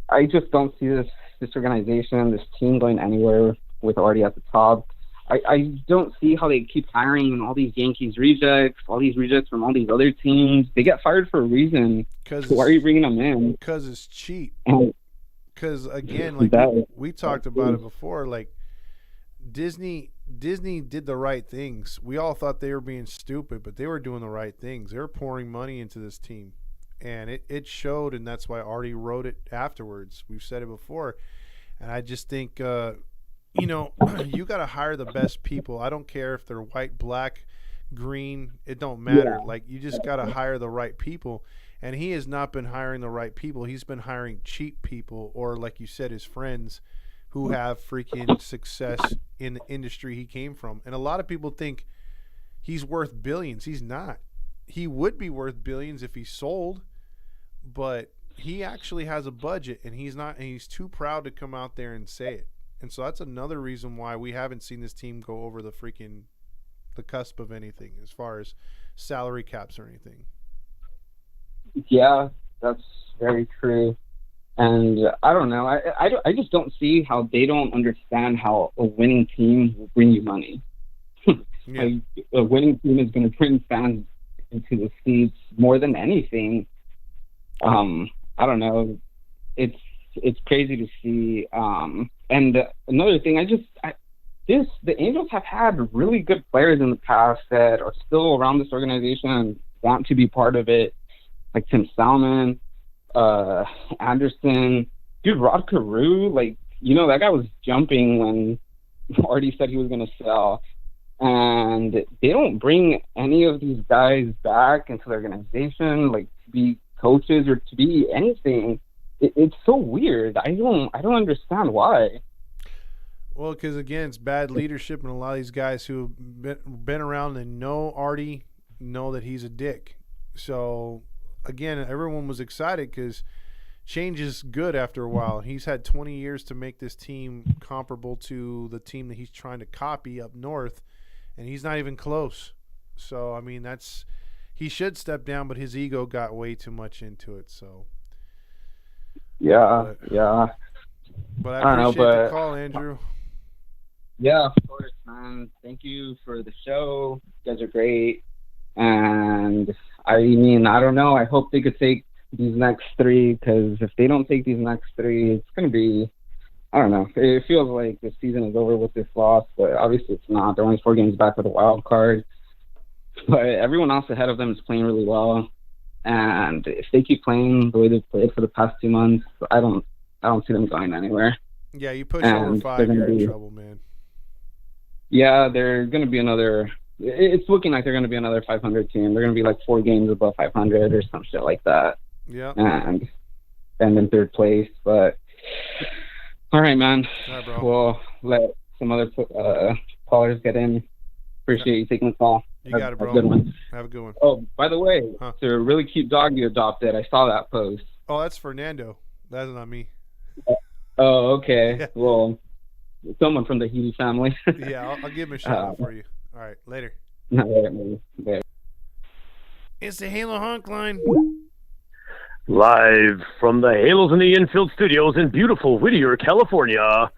I just don't see this organization, this team going anywhere with Artie at the top. I don't see how they keep hiring all these Yankees rejects, all these rejects from all these other teams. They get fired for a reason. So why are you bringing them in? Because it's cheap. Because, again, like we talked about it before, like Disney did the right things. We all thought they were being stupid, but they were doing the right things. They were pouring money into this team. And it showed, and that's why Artie wrote it afterwards. We've said it before. And I just think, you got to hire the best people. I don't care if they're white, black, green. It don't matter. Like, you just got to hire the right people. And he has not been hiring the right people. He's been hiring cheap people, or like you said, his friends who have freaking success in the industry he came from. And a lot of people think he's worth billions. He's not. He would be worth billions if he sold, but he actually has a budget, and he's not, and he's too proud to come out there and say it. And so that's another reason why we haven't seen this team go over the cusp of anything as far as salary caps or anything. Yeah, that's very true. And I don't know. I just don't see how they don't understand how a winning team will bring you money. Yeah. A winning team is going to bring fans into the seats more than anything. I don't know. It's crazy to see. And another thing, the Angels have had really good players in the past that are still around this organization and want to be part of it, like Tim Salmon, Anderson, dude, Rod Carew. Like, that guy was jumping when Artie said he was going to sell. And they don't bring any of these guys back into the organization, like, to be coaches or to be anything. It's so weird. I don't understand why. Well, because, again, it's bad leadership, and a lot of these guys who have been around and know Artie know that he's a dick. So, again, everyone was excited because change is good after a while. He's had 20 years to make this team comparable to the team that he's trying to copy up north, and he's not even close. So, I mean, he should step down, but his ego got way too much into it. So, yeah. But I appreciate the call, Andrew. Yeah, of course, man. Thank you for the show. You guys are great. And I mean, I don't know. I hope they could take these next three, because if they don't take these next three, it's going to be, I don't know. It feels like the season is over with this loss, but obviously it's not. They're only 4 games back with a wild card. But everyone else ahead of them is playing really well. And if they keep playing the way they've played for the past 2 months, I don't see them going anywhere. Yeah, you push over 5, you're in trouble, man. Yeah, they're going to be another it's looking like they're going to be another 500 team. They're going to be like 4 games above 500 or some shit like that. Yeah. And in 3rd place. But all right, man. All right, bro. We'll let some other callers get in. Appreciate you taking the call. You got it, bro. Have a good one. Have a good one. Oh, by the way, it's a really cute dog you adopted. I saw that post. Oh, that's Fernando. That's not me. Oh, okay. Yeah. Well, someone from the Healy family. Yeah, I'll give him a shout out for you. All right, later. Later. It's the Halo Honk line. Live from the Halos in the Infield Studios in beautiful Whittier, California,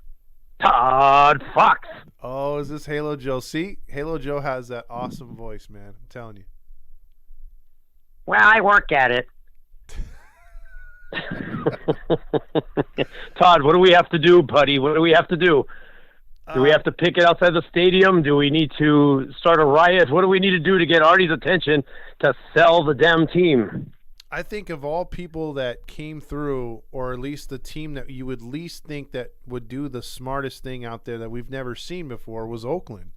ToddFox. Oh, is this Halo Joe? See, Halo Joe has that awesome voice, man. I'm telling you. Well, I work at it. Todd, what do we have to do, buddy? What do we have to do? Do we have to pick it outside the stadium? Do we need to start a riot? What do we need to do to get Artie's attention to sell the damn team? I think of all people that came through, or at least the team that you would least think that would do the smartest thing out there that we've never seen before, was Oakland.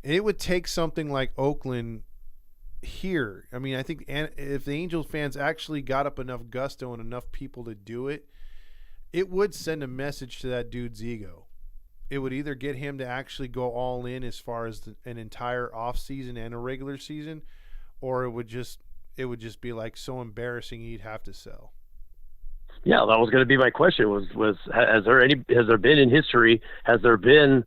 And it would take something like Oakland here. I mean, I think if the Angels fans actually got up enough gusto and enough people to do it, it would send a message to that dude's ego. It would either get him to actually go all in as far as an entire off season and a regular season, or it would just be like so embarrassing he'd have to sell. Yeah, that was going to be my question. Has there been in history? Has there been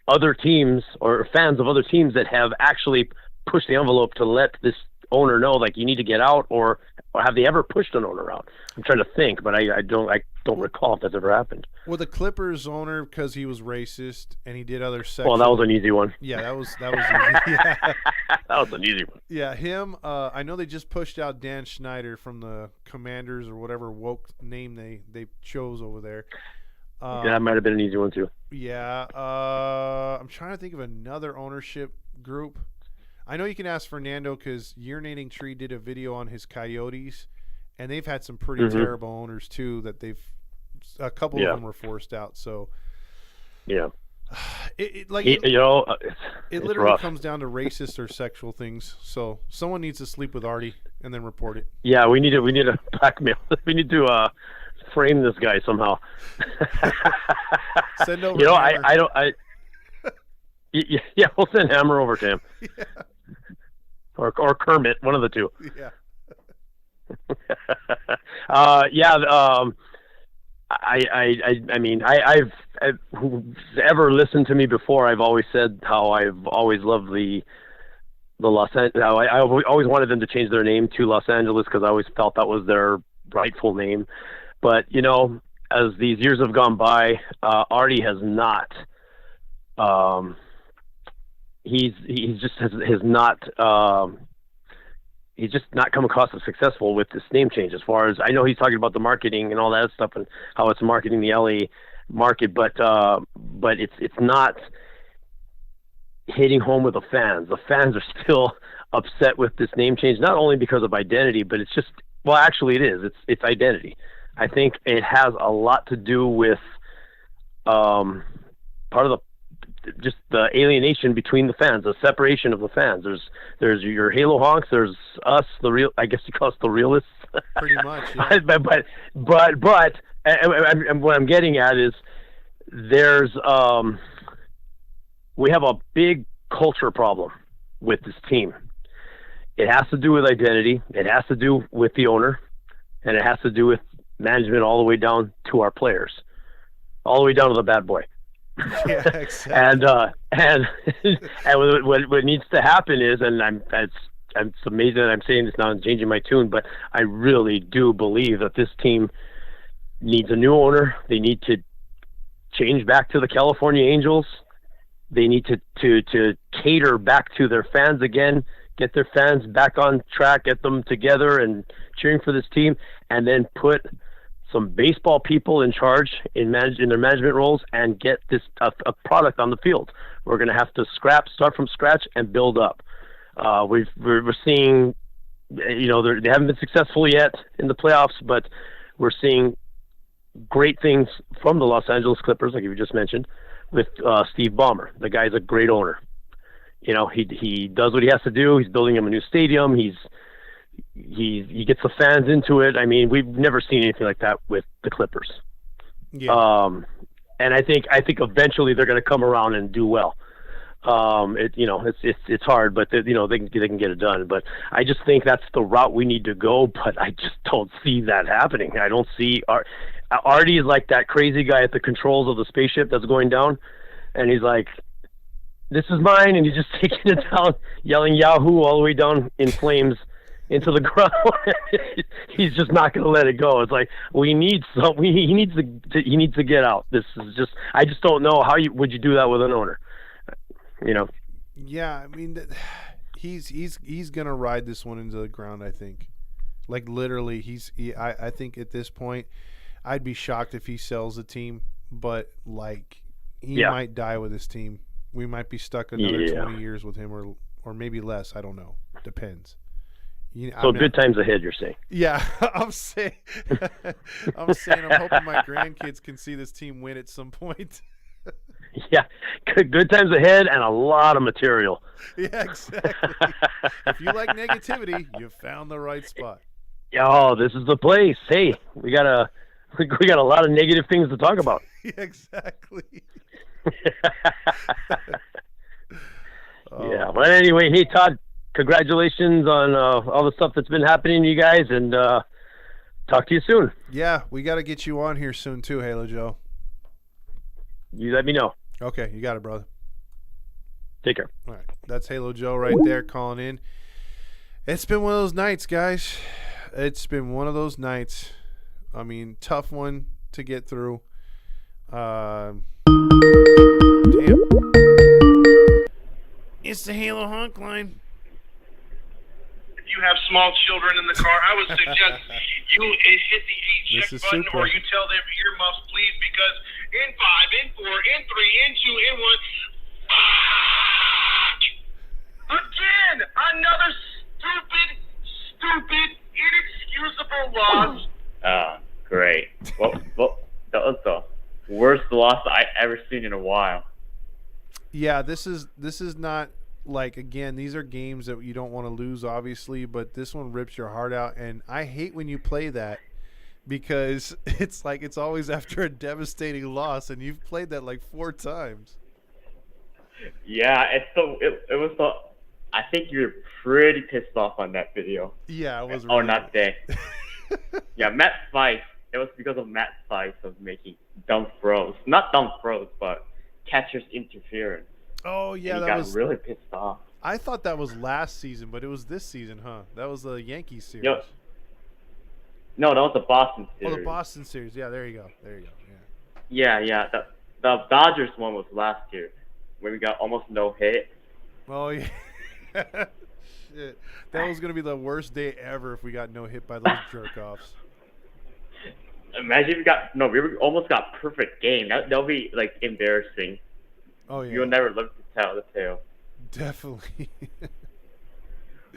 other teams or fans of other teams that have actually pushed the envelope to let this owner know, like, you need to get out, or have they ever pushed an owner out? I'm trying to think, but I don't recall if that's ever happened. Well, the Clippers owner, because he was racist and he did other sexual... Well, that was an easy one. Yeah, that was easy. Yeah. That was an easy one. Yeah, him. I know they just pushed out Dan Schneider from the Commanders or whatever woke name they chose over there. Yeah, that might have been an easy one too. Yeah, I'm trying to think of another ownership group. I know you can ask Fernando, because Urinating Tree did a video on his Coyotes, and they've had some pretty terrible owners too. That a couple of them were forced out. So yeah, it literally rough. comes down to racist or sexual things. So someone needs to sleep with Artie and then report it. Yeah, we need to blackmail. We need to frame this guy somehow. Send over. Yeah, we'll send Hammer over to him. Yeah. Or Kermit, one of the two. Yeah. I mean, who's ever listened to me before, I've always said how I've always loved the Los Angeles. I always wanted them to change their name to Los Angeles, because I always felt that was their rightful name. But as these years have gone by, Artie has not. He's just not come across as successful with this name change. As far as I know, he's talking about the marketing and all that stuff and how it's marketing the LA market, but it's not hitting home with the fans. The fans are still upset with this name change, not only because of identity, but it's just, well, actually it is. It's identity. I think it has a lot to do with part of just the alienation between the fans, the separation of the fans. There's your Halo honks, there's us, I guess you call us the realists. Pretty much, yeah. but and what I'm getting at is there's we have a big culture problem with this team. It has to do with identity, it has to do with the owner, and it has to do with management all the way down to our players, all the way down to the bad boy. Yeah, exactly. and what needs to happen is, and it's amazing that I'm saying this now and changing my tune, but I really do believe that this team needs a new owner. They need to change back to the California Angels. They need to cater back to their fans again, get their fans back on track, get them together and cheering for this team, and then put some baseball people in charge in their management roles and get this a product on the field. We're going to have to start from scratch and build up. We're seeing, they haven't been successful yet in the playoffs, but we're seeing great things from the Los Angeles Clippers, like you just mentioned, with Steve Ballmer. The guy's a great owner. he does what he has to do. He's building him a new stadium. He gets the fans into it. I mean, we've never seen anything like that with the Clippers. Yeah. And I think eventually they're going to come around and do well. It's hard, but they can get it done. But I just think that's the route we need to go. But I just don't see that happening. I don't see Artie is like that crazy guy at the controls of the spaceship that's going down, and he's like, "This is mine," and he's just taking it down, yelling "Yahoo" all the way down in flames into the ground. He's just not going to let it go. It's like he needs to get out. I just don't know how would you do that with an owner. Yeah, I mean, he's gonna ride this one into the ground. I think, like literally, I think at this point, I'd be shocked if he sells the team, but like he might die with his team. We might be stuck another 20 years with him, or maybe less. I don't know. Depends. Good times ahead, you're saying? Yeah, I'm saying. I'm hoping my grandkids can see this team win at some point. Yeah, good times ahead and a lot of material. Yeah, exactly. If you like negativity, you've found the right spot. Oh, this is the place. Hey, we got a lot of negative things to talk about. Yeah, exactly. Yeah, but anyway, hey Todd, congratulations on all the stuff that's been happening to you guys, and talk to you soon. Yeah, we got to get you on here soon too, Halo Joe. You let me know. Okay, you got it, brother. Take care. All right, that's Halo Joe right there calling in. It's been one of those nights, guys. It's been one of those nights. I mean, tough one to get through. Damn. It's the Halo Honk line. If you have small children in the car, I would suggest you hit the eject button, or you tell them earmuffs, please, because in 5, in 4, in 3, in 2, in 1. Again, another stupid, inexcusable loss. Oh, great. Well, that was the worst loss I've ever seen in a while. Yeah, this is not like, again, these are games that you don't want to lose, obviously, but this one rips your heart out, and I hate when you play that because it's like it's always after a devastating loss, and you've played that like 4 times. Yeah, it was the. I think you were pretty pissed off on that video. Yeah, it was. On that day. Yeah, Matt Spice. It was because of Matt Spice of making dumb throws. Not dumb throws, but catcher's interference. Oh yeah, and he got really pissed off. I thought that was last season, but it was this season, huh? That was the Yankees series. No, that was the Boston series. Oh, the Boston series. Yeah, there you go. Yeah. The Dodgers one was last year, when we got almost no hit. Oh yeah. Shit. That was gonna be the worst day ever if we got no hit by those jerk offs. Imagine we almost got perfect game. That'll be like embarrassing. Oh yeah. You'll never live to tell the tale. Definitely.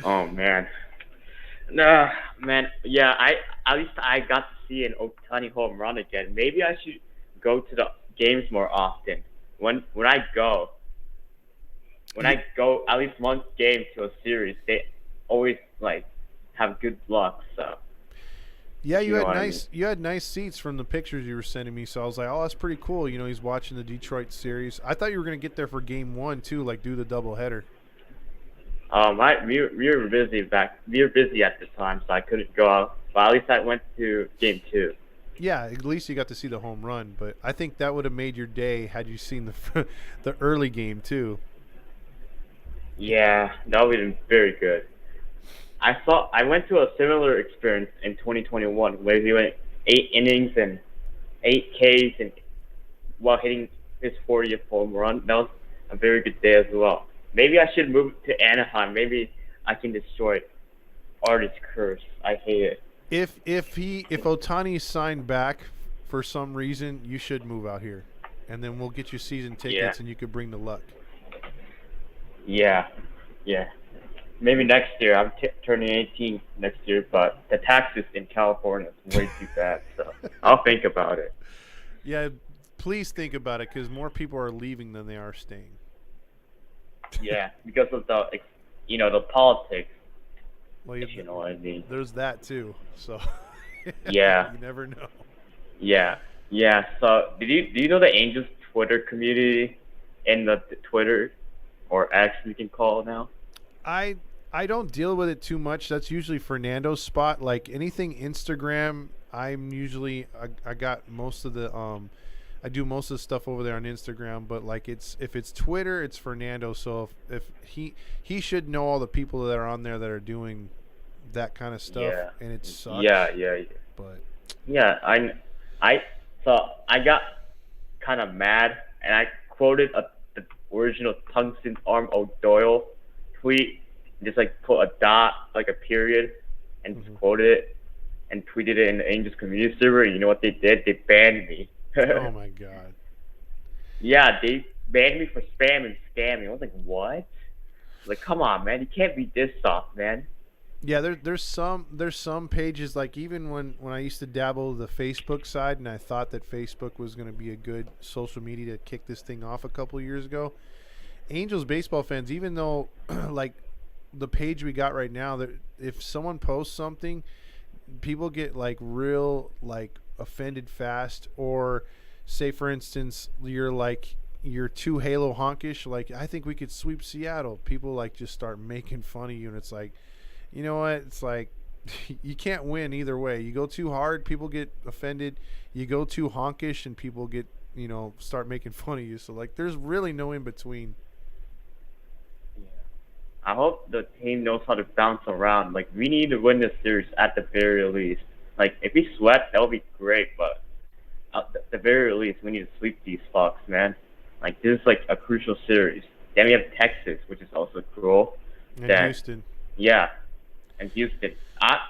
Oh man. Nah, man. Yeah, at least I got to see an Ohtani home run again. Maybe I should go to the games more often. When I go at least one game to a series, they always like have good luck. So. Yeah, you had nice seats from the pictures you were sending me, so I was like, oh, that's pretty cool. You know, he's watching the Detroit series. I thought you were gonna get there for game 1 too, like do the doubleheader. We were busy at the time, so I couldn't go out. But at least I went to game 2. Yeah, at least you got to see the home run. But I think that would have made your day had you seen the early game too. Yeah, that would have been very good. I went to a similar experience in 2021 where he went 8 innings and 8 Ks and while hitting his 40th home run. That was a very good day as well. Maybe I should move to Anaheim. Maybe I can destroy Artie's curse. I hate it. If Ohtani signed back for some reason, you should move out here, and then we'll get you season tickets, and you could bring the luck. Yeah. Maybe next year. I'm turning 18 next year, but the taxes in California is way too bad, so I'll think about it. Yeah, please think about it, because more people are leaving than they are staying. Yeah, because of the the politics. Well, If you know what I mean. There's that too. So Yeah. you never know. Yeah. Yeah. So do you know the Angels Twitter community and the Twitter or X we can call it now? I don't deal with it too much. That's usually Fernando's spot. Like anything Instagram, I'm usually I got most of the I do most of the stuff over there on Instagram, but like if it's Twitter, it's Fernando. So if he should know all the people that are on there that are doing that kind of stuff, Yeah. and it sucks. Yeah. But yeah, so I got kind of mad and I quoted the original Tungsten Arm O'Doyle tweet, just like put a dot, like a period, and just quoted it and tweeted it in the Angels community server. You know what they did? They banned me. Oh my god. Yeah, they banned me for spam and scamming. I was like, what? Like, come on, man, you can't be this soft, man. Yeah, there's some pages, like even when I used to dabble the Facebook side and I thought that Facebook was going to be a good social media to kick this thing off a couple years ago. Angels baseball fans, even though like the page we got right now, that if someone posts something, people get like real like offended fast, or say for instance you're too Halo honkish, like I think we could sweep Seattle. People like just start making fun of you, and it's like, you know what? It's like you can't win either way. You go too hard, people get offended. You go too honkish, and people get start making fun of you. So like, there's really no in between. I hope the team knows how to bounce around. Like, we need to win this series at the very least. Like, if we sweat, that would be great, but at the very least, we need to sweep these Fox, man. Like, this is like a crucial series. Then we have Texas, which is also cool. And then, Houston. Yeah, and Houston. I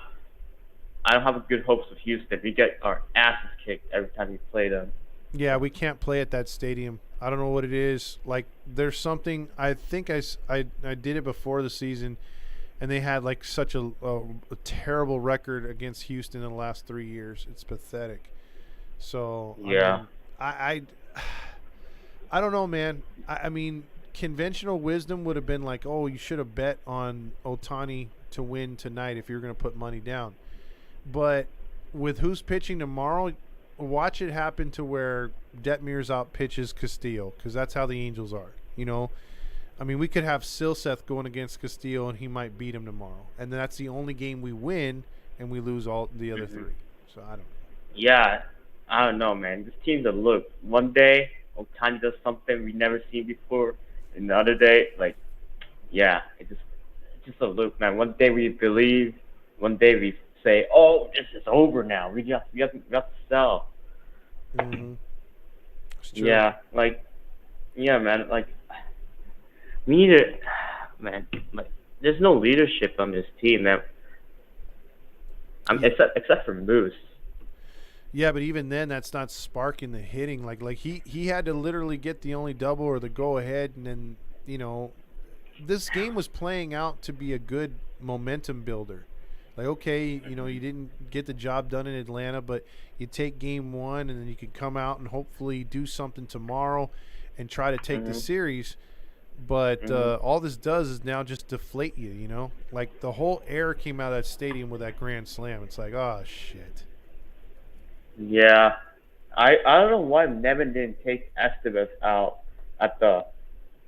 don't have good hopes with Houston. We get our asses kicked every time we play them. Yeah, we can't play at that stadium. I don't know what it is. Like, there's something. I think I did it before the season, and they had like such a terrible record against Houston in the last 3 years. It's pathetic. So yeah, I don't know, man. I mean, conventional wisdom would have been like, oh, you should have bet on Ohtani to win tonight if you're going to put money down. But with who's pitching tomorrow, watch it happen to where Detmers out pitches Castillo, because that's how the Angels are. I mean, we could have Silseth going against Castillo, and he might beat him tomorrow, and that's the only game we win, and we lose all the other three. So I don't know. Yeah, I don't know, man. This team's a look. One day, Ohtani does something we've never seen before, and the other day, like, yeah, it's just a look, man. One day we believe, one day we say, oh, this is over now. We got to sell. Mm-hmm. Yeah, man. Like, we need to, man. Like, there's no leadership on this team, man. Except for Moose. Yeah, but even then, that's not sparking the hitting. Like he had to literally get the only double or the go ahead, and then this game was playing out to be a good momentum builder. Like, okay, you didn't get the job done in Atlanta, but you take game one, and then you can come out and hopefully do something tomorrow and try to take the series. But all this does is now just deflate you, Like, the whole air came out of that stadium with that grand slam. It's like, oh, shit. Yeah. I don't know why Nevin didn't take Estevez out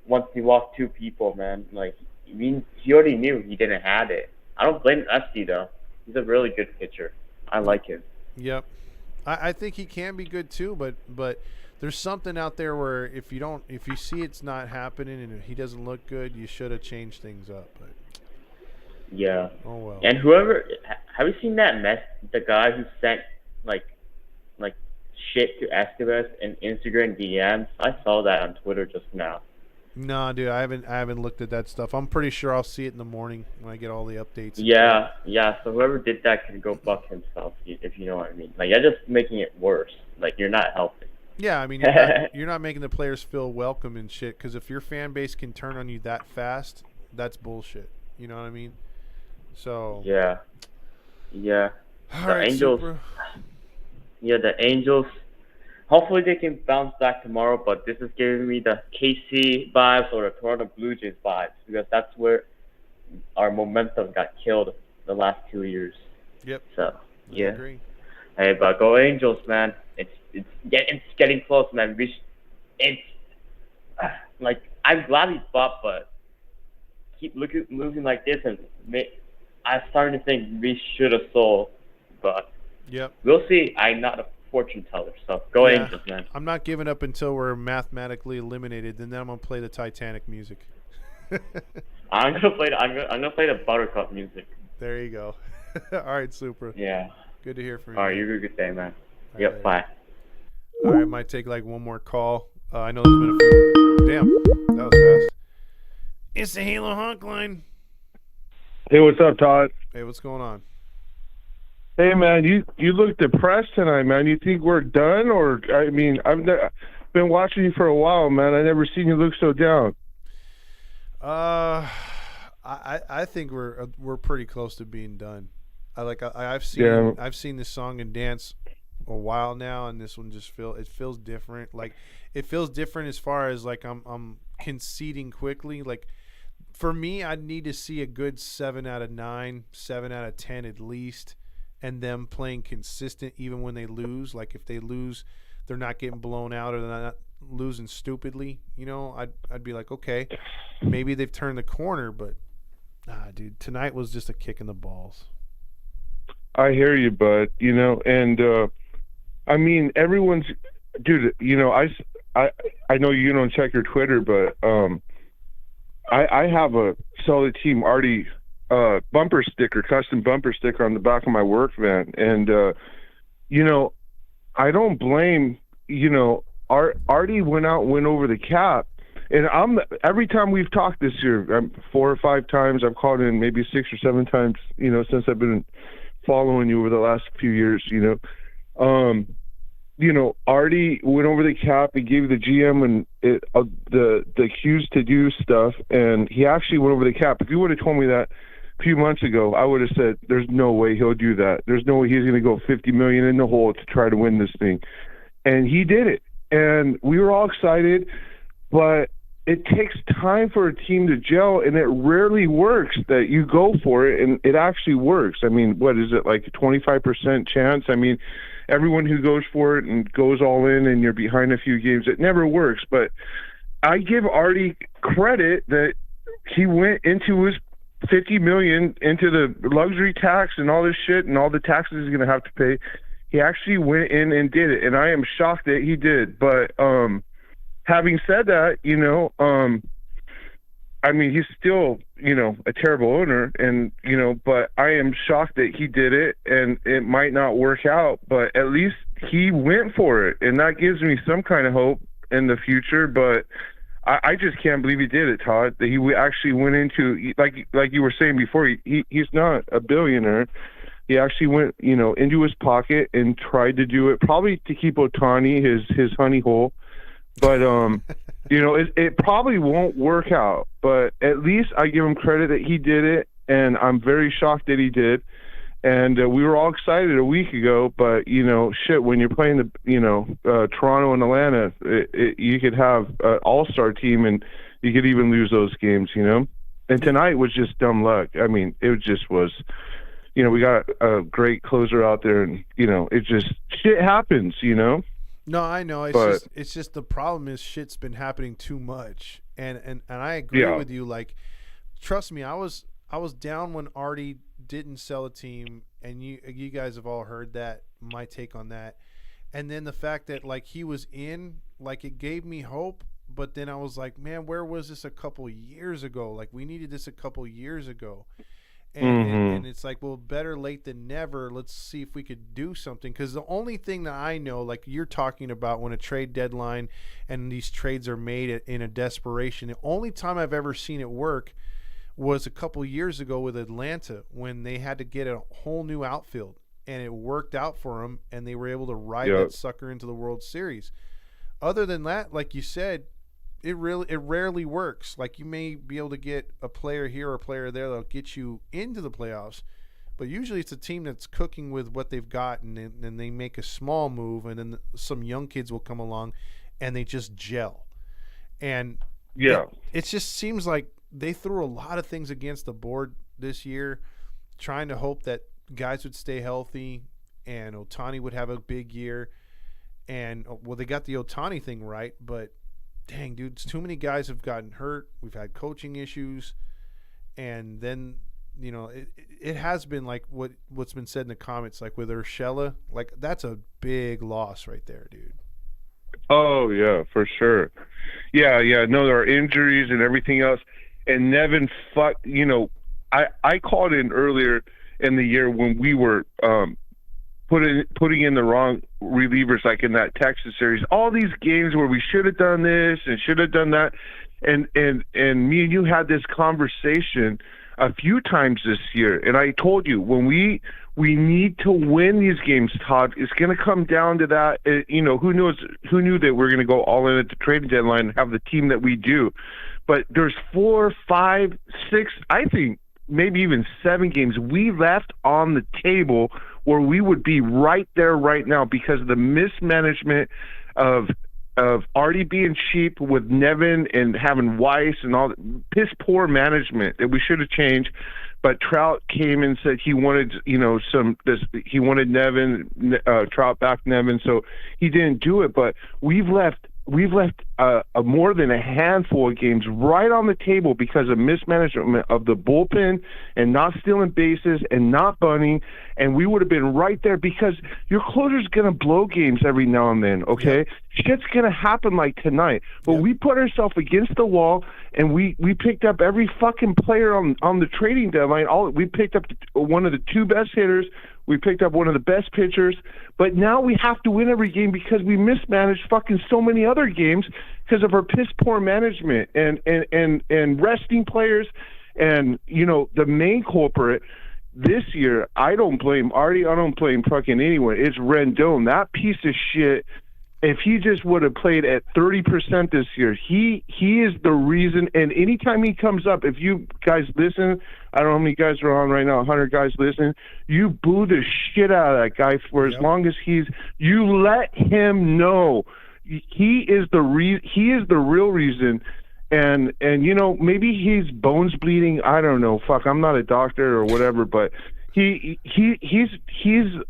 once he walked two people, man. Like, he already knew he didn't have it. I don't blame Esty, though. He's a really good pitcher. I like him. Yep. I think he can be good too, but there's something out there where if you see it's not happening and he doesn't look good, you should have changed things up. But yeah. Oh well. And have you seen that mess? The guy who sent like shit to Estevez in Instagram DMs. I saw that on Twitter just now. No, dude, I haven't looked at that stuff. I'm pretty sure I'll see it in the morning when I get all the updates. Yeah. So whoever did that can go fuck himself, if you know what I mean. Like, you're just making it worse. Like, you're not helping. Yeah, I mean, you're not making the players feel welcome and shit. Because if your fan base can turn on you that fast, that's bullshit. You know what I mean? So yeah. All right, Angels. Super. Yeah, the Angels. hopefully they can bounce back tomorrow, but this is giving me the KC vibes or the Toronto Blue Jays vibes because that's where our momentum got killed the last 2 years. Yep. So, yeah. I agree. Hey, but go Angels, man. It's getting close, man. It's like I'm glad we fought, but keep losing like this, and I'm starting to think we should have sold, but yep. We'll see. I'm not a fortune teller, so go Angels, man. I'm not giving up until we're mathematically eliminated. Then I'm gonna play the Titanic music. I'm gonna play the Buttercup music. There you go. All right, super. Yeah. Good to hear from you. All right, you have a good day, man. Yep, bye. All right, might take like one more call. I know there's been a few. Damn, that was fast. It's the Halo Honk line. Hey, what's up, Todd? Hey, what's going on? Hey, man, you look depressed tonight, man. You think we're done? Or, I mean, I've been watching you for a while, man. I never seen you look so down. I think we're pretty close to being done. I've seen this song and dance a while now, and this one just feels different. Like it feels different as far as like I'm conceding quickly. Like for me, I'd need to see a good 7 out of 9, 7 out of 10 at least, and them playing consistent even when they lose. Like if they lose, they're not getting blown out or they're not losing stupidly. You know, I'd be like, okay, maybe they've turned the corner, but nah, dude, tonight was just a kick in the balls. I hear you, bud. You know, and I mean, everyone's, dude. You know, I know you don't check your Twitter, but I have a solid team already bumper sticker, custom bumper sticker on the back of my work van, and you know, I don't blame. You know, Artie went over the cap. And every time we've talked this year, 4 or 5 times, I've called in maybe 6 or 7 times, you know, since I've been following you over the last few years, you know, Artie went over the cap. He gave the GM and the cues to do stuff, and he actually went over the cap. If you would have told me that a few months ago, I would have said, "There's no way he'll do that. There's no way he's going to go $50 million in the hole to try to win this thing," and he did it, and we were all excited, but it takes time for a team to gel, and it rarely works that you go for it and it actually works. I mean, what is it, like a 25% chance? I mean, everyone who goes for it and goes all in and you're behind a few games, it never works. But I give Artie credit that he went into his $50 million into the luxury tax and all this shit and all the taxes he's going to have to pay. He actually went in and did it, and I am shocked that he did. But having said that, you know, I mean, he's still, you know, a terrible owner, and, you know, but I am shocked that he did it, and it might not work out, but at least he went for it, and that gives me some kind of hope in the future. But I just can't believe he did it, Todd, that he actually went into, like you were saying before, he's not a billionaire. He actually went, you know, into his pocket and tried to do it, probably to keep Ohtani, his honey hole. But, you know, it probably won't work out. But at least I give him credit that he did it, and I'm very shocked that he did. And we were all excited a week ago. But, you know, shit, when you're playing the, you know, Toronto and Atlanta, you could have an all-star team, and you could even lose those games, you know. And tonight was just dumb luck. I mean, it just was, you know, we got a great closer out there, and, you know, it just, shit happens, you know. No, I know. It's just the problem is shit's been happening too much, and I agree with you. Like, trust me, I was down when Artie didn't sell a team, and you guys have all heard that, my take on that, and then the fact that like he was in, like it gave me hope, but then I was like, man, where was this a couple years ago? Like we needed this a couple years ago. And it's like, well, better late than never. Let's see if we could do something. Because the only thing that I know, like you're talking about when a trade deadline and these trades are made in a desperation, the only time I've ever seen it work was a couple years ago with Atlanta when they had to get a whole new outfield. And it worked out for them, and they were able to ride that sucker into the World Series. Other than that, like you said, it rarely works. Like you may be able to get a player here or a player there that'll get you into the playoffs, But usually it's a team that's cooking with what they've got, and then they make a small move, and then some young kids will come along, and they just gel. And it just seems like they threw a lot of things against the board this year, trying to hope that guys would stay healthy and Ohtani would have a big year. And, well, they got the Ohtani thing right, but dang, dude, too many guys have gotten hurt. We've had coaching issues. And then, you know, it has been like what's been said in the comments, like with Urshela, like that's a big loss right there, dude. Oh, yeah, for sure. Yeah. No, there are injuries and everything else. And Nevin, you know, I called in earlier in the year when we were putting in the wrong relievers, like in that Texas series. All these games where we should have done this and should have done that. And me and you had this conversation a few times this year. And I told you, when we need to win these games, Todd, it's going to come down to that. You know, who knew that we're going to go all in at the trading deadline and have the team that we do. But there's 4, 5, 6, I think maybe even 7 games we left on the table where we would be right there right now because of the mismanagement of Artie being cheap with Nevin and having Weiss and all piss poor management that we should have changed. But Trout came and said he wanted, you know, he wanted Nevin, Trout back Nevin, so he didn't do it. But we've left more than a handful of games right on the table because of mismanagement of the bullpen and not stealing bases and not bunting, and we would have been right there because your closer's going to blow games every now and then, okay? Shit's going to happen like tonight. But we put ourselves against the wall, and we picked up every fucking player on the trading deadline. We picked up one of the 2 best hitters. We picked up one of the best pitchers, but now we have to win every game because we mismanaged fucking so many other games because of our piss poor management and resting players. And, you know, the main culprit this year, I don't blame Artie. I don't blame fucking anyone. It's Rendon. That piece of shit. If he just would have played at 30% this year, he is the reason. And anytime he comes up, if you guys listen, I don't know how many guys are on right now, 100 guys listen, you boo the shit out of that guy for as long as you let him know he is the real reason. And you know, maybe he's bones bleeding. I don't know. Fuck, I'm not a doctor or whatever, but he's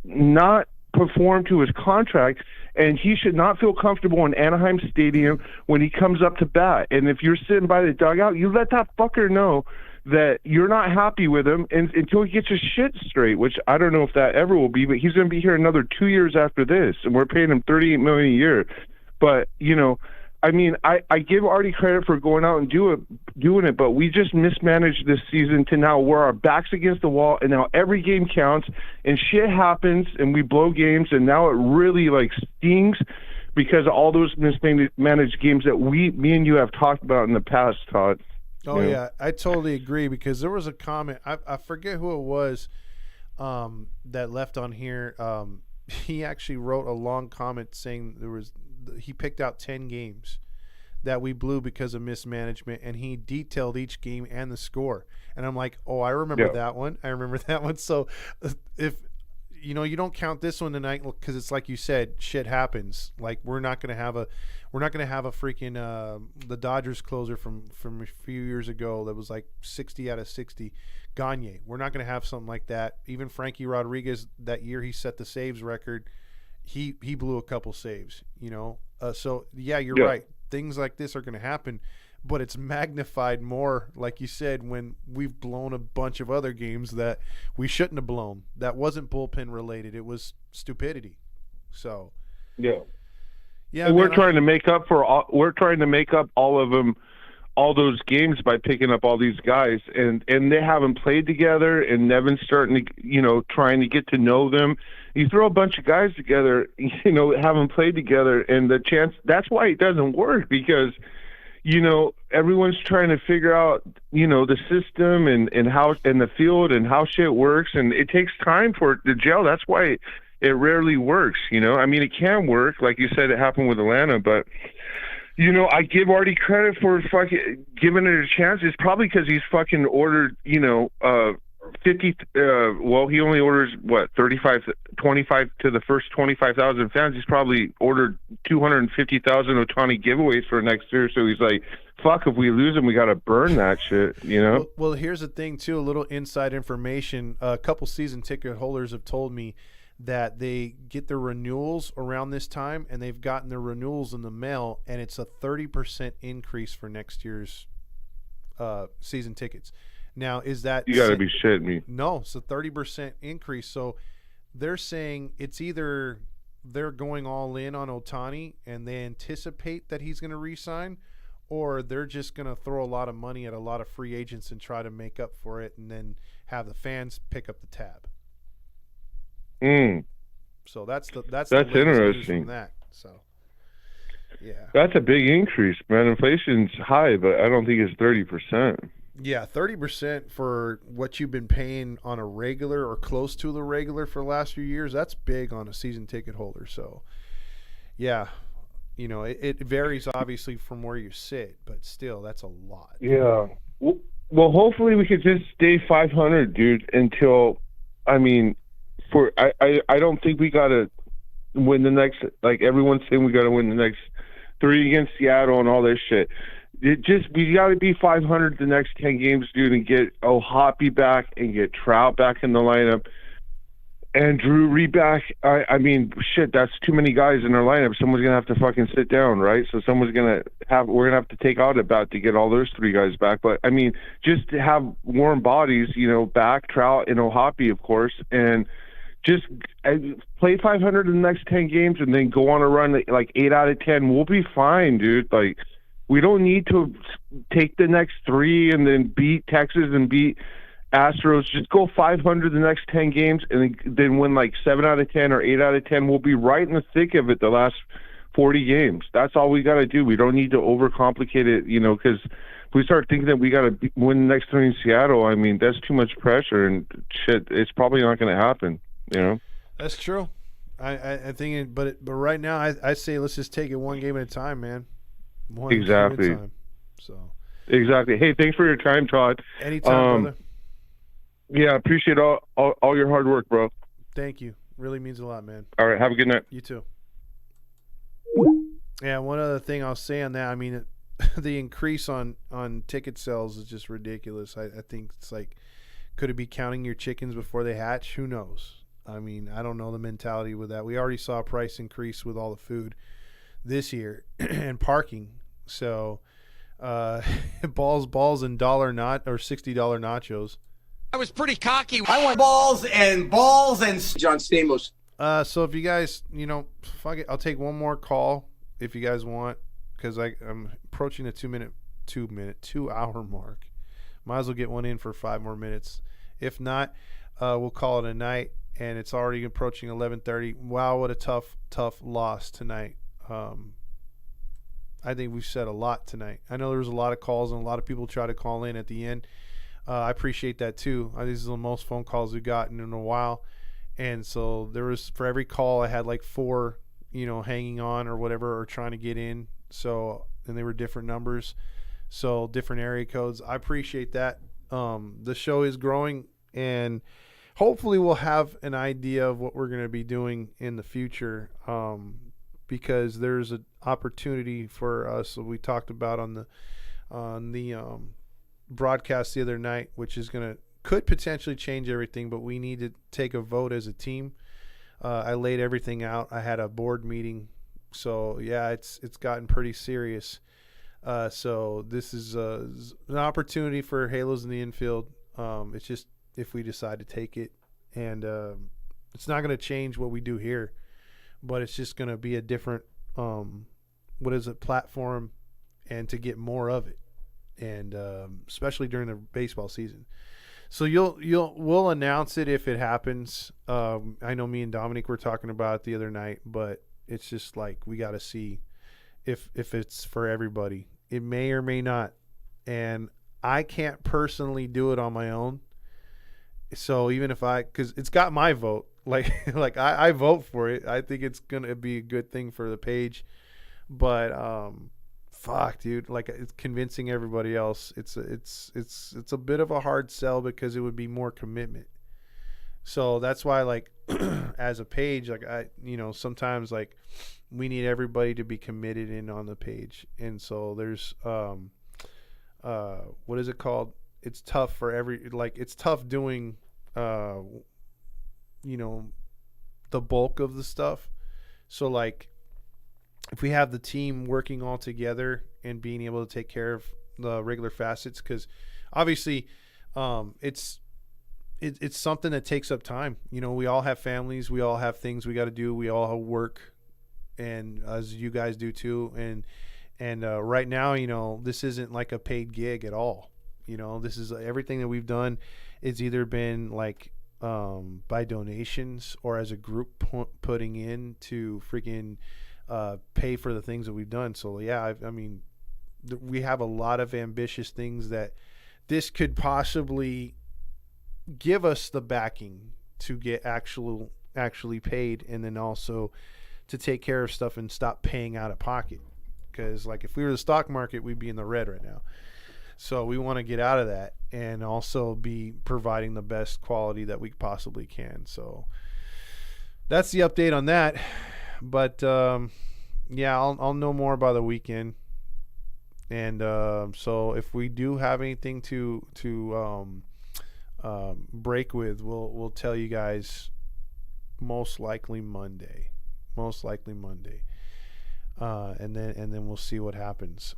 not performed to his contract. And he should not feel comfortable in Anaheim Stadium when he comes up to bat. And if you're sitting by the dugout, you let that fucker know that you're not happy with him until he gets his shit straight, which I don't know if that ever will be, but he's going to be here another 2 years after this, and we're paying him $38 million a year. But, you know, I mean, I give Artie credit for going out and doing it, but we just mismanaged this season to now where our back's against the wall, and now every game counts, and shit happens, and we blow games, and now it really, like, stings because of all those mismanaged games that me and you have talked about in the past, Todd. Oh, yeah, I totally agree because there was a comment, I forget who it was that left on here. He actually wrote a long comment saying he picked out 10 games that we blew because of mismanagement, and he detailed each game and the score. And I'm like, oh, I remember that one. I remember that one. So if you know, you don't count this one tonight because it's like you said, shit happens. Like we're not gonna have a freaking the Dodgers closer from a few years ago that was like 60 out of 60. Gagne. We're not gonna have something like that. Even Frankie Rodriguez that year he set the saves record. He blew a couple saves, you know. So yeah, you're right. Things like this are going to happen, but it's magnified more, like you said, when we've blown a bunch of other games that we shouldn't have blown. That wasn't bullpen related. It was stupidity. So yeah. And we're trying to make up all of them, all those games by picking up all these guys, and they haven't played together, and Nevin's starting to, you know, trying to get to know them. You throw a bunch of guys together, you know, haven't played together, and that's why it doesn't work, because, you know, everyone's trying to figure out, you know, the system and how, and the field and how shit works, and it takes time for it to gel. That's why it rarely works, you know. I mean, it can work, like you said, it happened with Atlanta, but you know, I give Artie credit for fucking giving it a chance. It's probably because he's fucking ordered, you know, 50. Well, he only orders what 25 to the first 25,000 fans. He's probably ordered 250,000 Otani giveaways for next year. So he's like, fuck, if we lose him, we got to burn that shit. You know. Well, here's the thing too. A little inside information. A couple season ticket holders have told me that they get their renewals around this time, and they've gotten their renewals in the mail, and it's a 30% increase for next year's season tickets. Now, is that you got to be shitting me? No, it's a 30% increase. So they're saying it's either they're going all in on Otani and they anticipate that he's going to re-sign, or they're just going to throw a lot of money at a lot of free agents and try to make up for it, and then have the fans pick up the tab. So that's the interesting. From that. So yeah, that's a big increase, man. Inflation's high, but I don't think it's 30%. Yeah, 30% for what you've been paying on a regular or close to the regular for the last few years. That's big on a season ticket holder. So yeah, you know, it varies obviously from where you sit, but still, that's a lot. Yeah. Well, hopefully we could just stay 500, dude. Until, I mean. I don't think we gotta win the next, like everyone's saying we gotta win the next 3 against Seattle and all this shit. We gotta be 500 the next 10 games, dude, and get Hoppy back and get Trout back in the lineup and Drury back. I mean, shit, that's too many guys in our lineup. Someone's gonna have to fucking sit down, right? So we're gonna have to take out a bet to get all those 3 guys back. But I mean, just to have warm bodies, you know, back, Trout and Hoppy, of course, and just play 500 in the next 10 games and then go on a run like 8 out of 10. We'll be fine, dude. Like, we don't need to take the next 3 and then beat Texas and beat Astros. Just go 500 the next 10 games and then win like 7 out of 10 or 8 out of 10. We'll be right in the thick of it the last 40 games. That's all we got to do. We don't need to overcomplicate it, you know, because if we start thinking that we got to win the next 3 in Seattle, I mean, that's too much pressure and shit. It's probably not going to happen. You know, that's true. I think, but right now, I say let's just take it one game at a time, man. One exactly. Game at a time. So exactly. Hey, thanks for your time, Todd. Anytime, brother. Yeah, appreciate all your hard work, bro. Thank you. Really means a lot, man. All right, have a good night. You too. Yeah, one other thing I'll say on that, I mean, the increase on ticket sales is just ridiculous. I think it's like, could it be counting your chickens before they hatch? Who knows? I mean, I don't know the mentality with that. We already saw a price increase with all the food this year and parking. So, balls and $60 nachos. I was pretty cocky. I want balls and John Stamos. So if you guys, you know, fuck it, I'll take one more call if you guys want, because I'm approaching the 2 hour mark. Might as well get one in for 5 more minutes. If not, we'll call it a night. And it's already approaching 11:30. Wow, what a tough loss tonight. I think we've said a lot tonight. I know there was a lot of calls and a lot of people try to call in at the end. I appreciate that too. This is the most phone calls we've gotten in a while. And so there was, for every call, I had like 4, you know, hanging on or whatever, or trying to get in. So, and they were different numbers. So different area codes. I appreciate that. The show is growing, and hopefully we'll have an idea of what we're going to be doing in the future, because there's an opportunity for us that we talked about on the broadcast the other night, which is could potentially change everything, but we need to take a vote as a team. I laid everything out. I had a board meeting. So yeah, it's gotten pretty serious. So this is an opportunity for Halos in the infield. It's just if we decide to take it, and it's not going to change what we do here, but it's just going to be a different platform, and to get more of it, and especially during the baseball season. So we'll announce it if it happens. I know me and Dominic were talking about it the other night, but it's just like we got to see if it's for everybody. It may or may not, and I can't personally do it on my own. So even if because it's got my vote, like I vote for it. I think it's gonna be a good thing for the page, but fuck, dude, like it's convincing everybody else. It's a bit of a hard sell because it would be more commitment. So that's why, like, as a page, like sometimes like we need everybody to be committed in on the page, and so there's what is it called? It's tough for it's tough doing the bulk of the stuff. So like if we have the team working all together and being able to take care of the regular facets, because obviously it's something that takes up time. We all have families, we all have things we got to do, we all have work, and as you guys do too. And right now, this isn't like a paid gig at all. This is everything that we've done. It's either been like by donations or as a group putting in to freaking pay for the things that we've done. So yeah, I mean, we have a lot of ambitious things that this could possibly give us the backing to get actually paid, and then also to take care of stuff and stop paying out of pocket. Because like if we were the stock market, we'd be in the red right now. So we want to get out of that and also be providing the best quality that we possibly can. So that's the update on that. But yeah, I'll know more by the weekend. And so if we do have anything to break with, we'll tell you guys most likely Monday. And then we'll see what happens.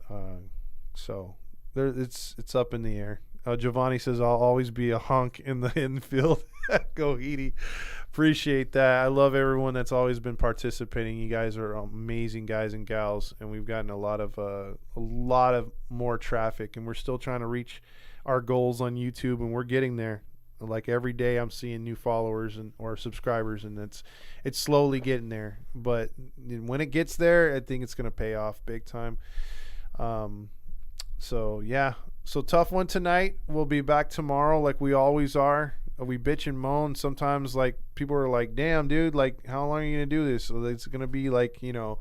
So it's up in the air. Giovanni says I'll always be a hunk in the infield. Go Edie. Appreciate that. I love everyone that's always been participating. You guys are amazing guys and gals, and we've gotten a lot of more traffic, and we're still trying to reach our goals on YouTube, and we're getting there. Like every day I'm seeing new followers or subscribers, and it's slowly getting there. But when it gets there, I think it's going to pay off big time. So yeah, so tough one tonight. We'll be back tomorrow like we always are. We bitch and moan. Sometimes like people are like, damn dude, like how long are you going to do this? So it's going to be like, it's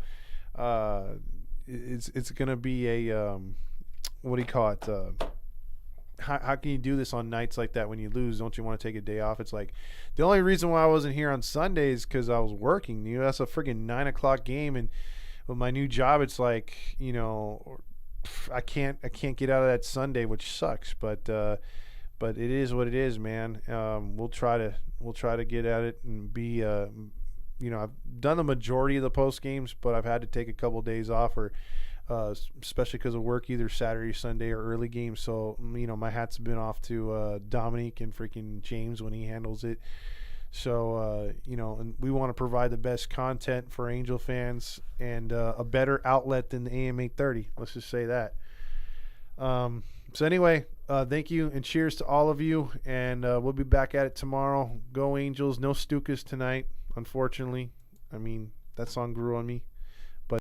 going to be a, what do you call it? How can you do this on nights like that when you lose? Don't you want to take a day off? It's like the only reason why I wasn't here on Sundays because I was working. That's a freaking 9:00 game, and with my new job, it's like I can't get out of that Sunday, which sucks. But it is what it is, man. We'll try to get at it and be. I've done the majority of the post games, but I've had to take a couple days off or. Especially because of work, either Saturday, Sunday, or early games. So, my hat's been off to Dominique and freaking James when he handles it. So, and we want to provide the best content for Angel fans and a better outlet than the AM 830. Let's just say that. So anyway, thank you and cheers to all of you. And we'll be back at it tomorrow. Go Angels. No Stukas tonight, unfortunately. I mean, that song grew on me.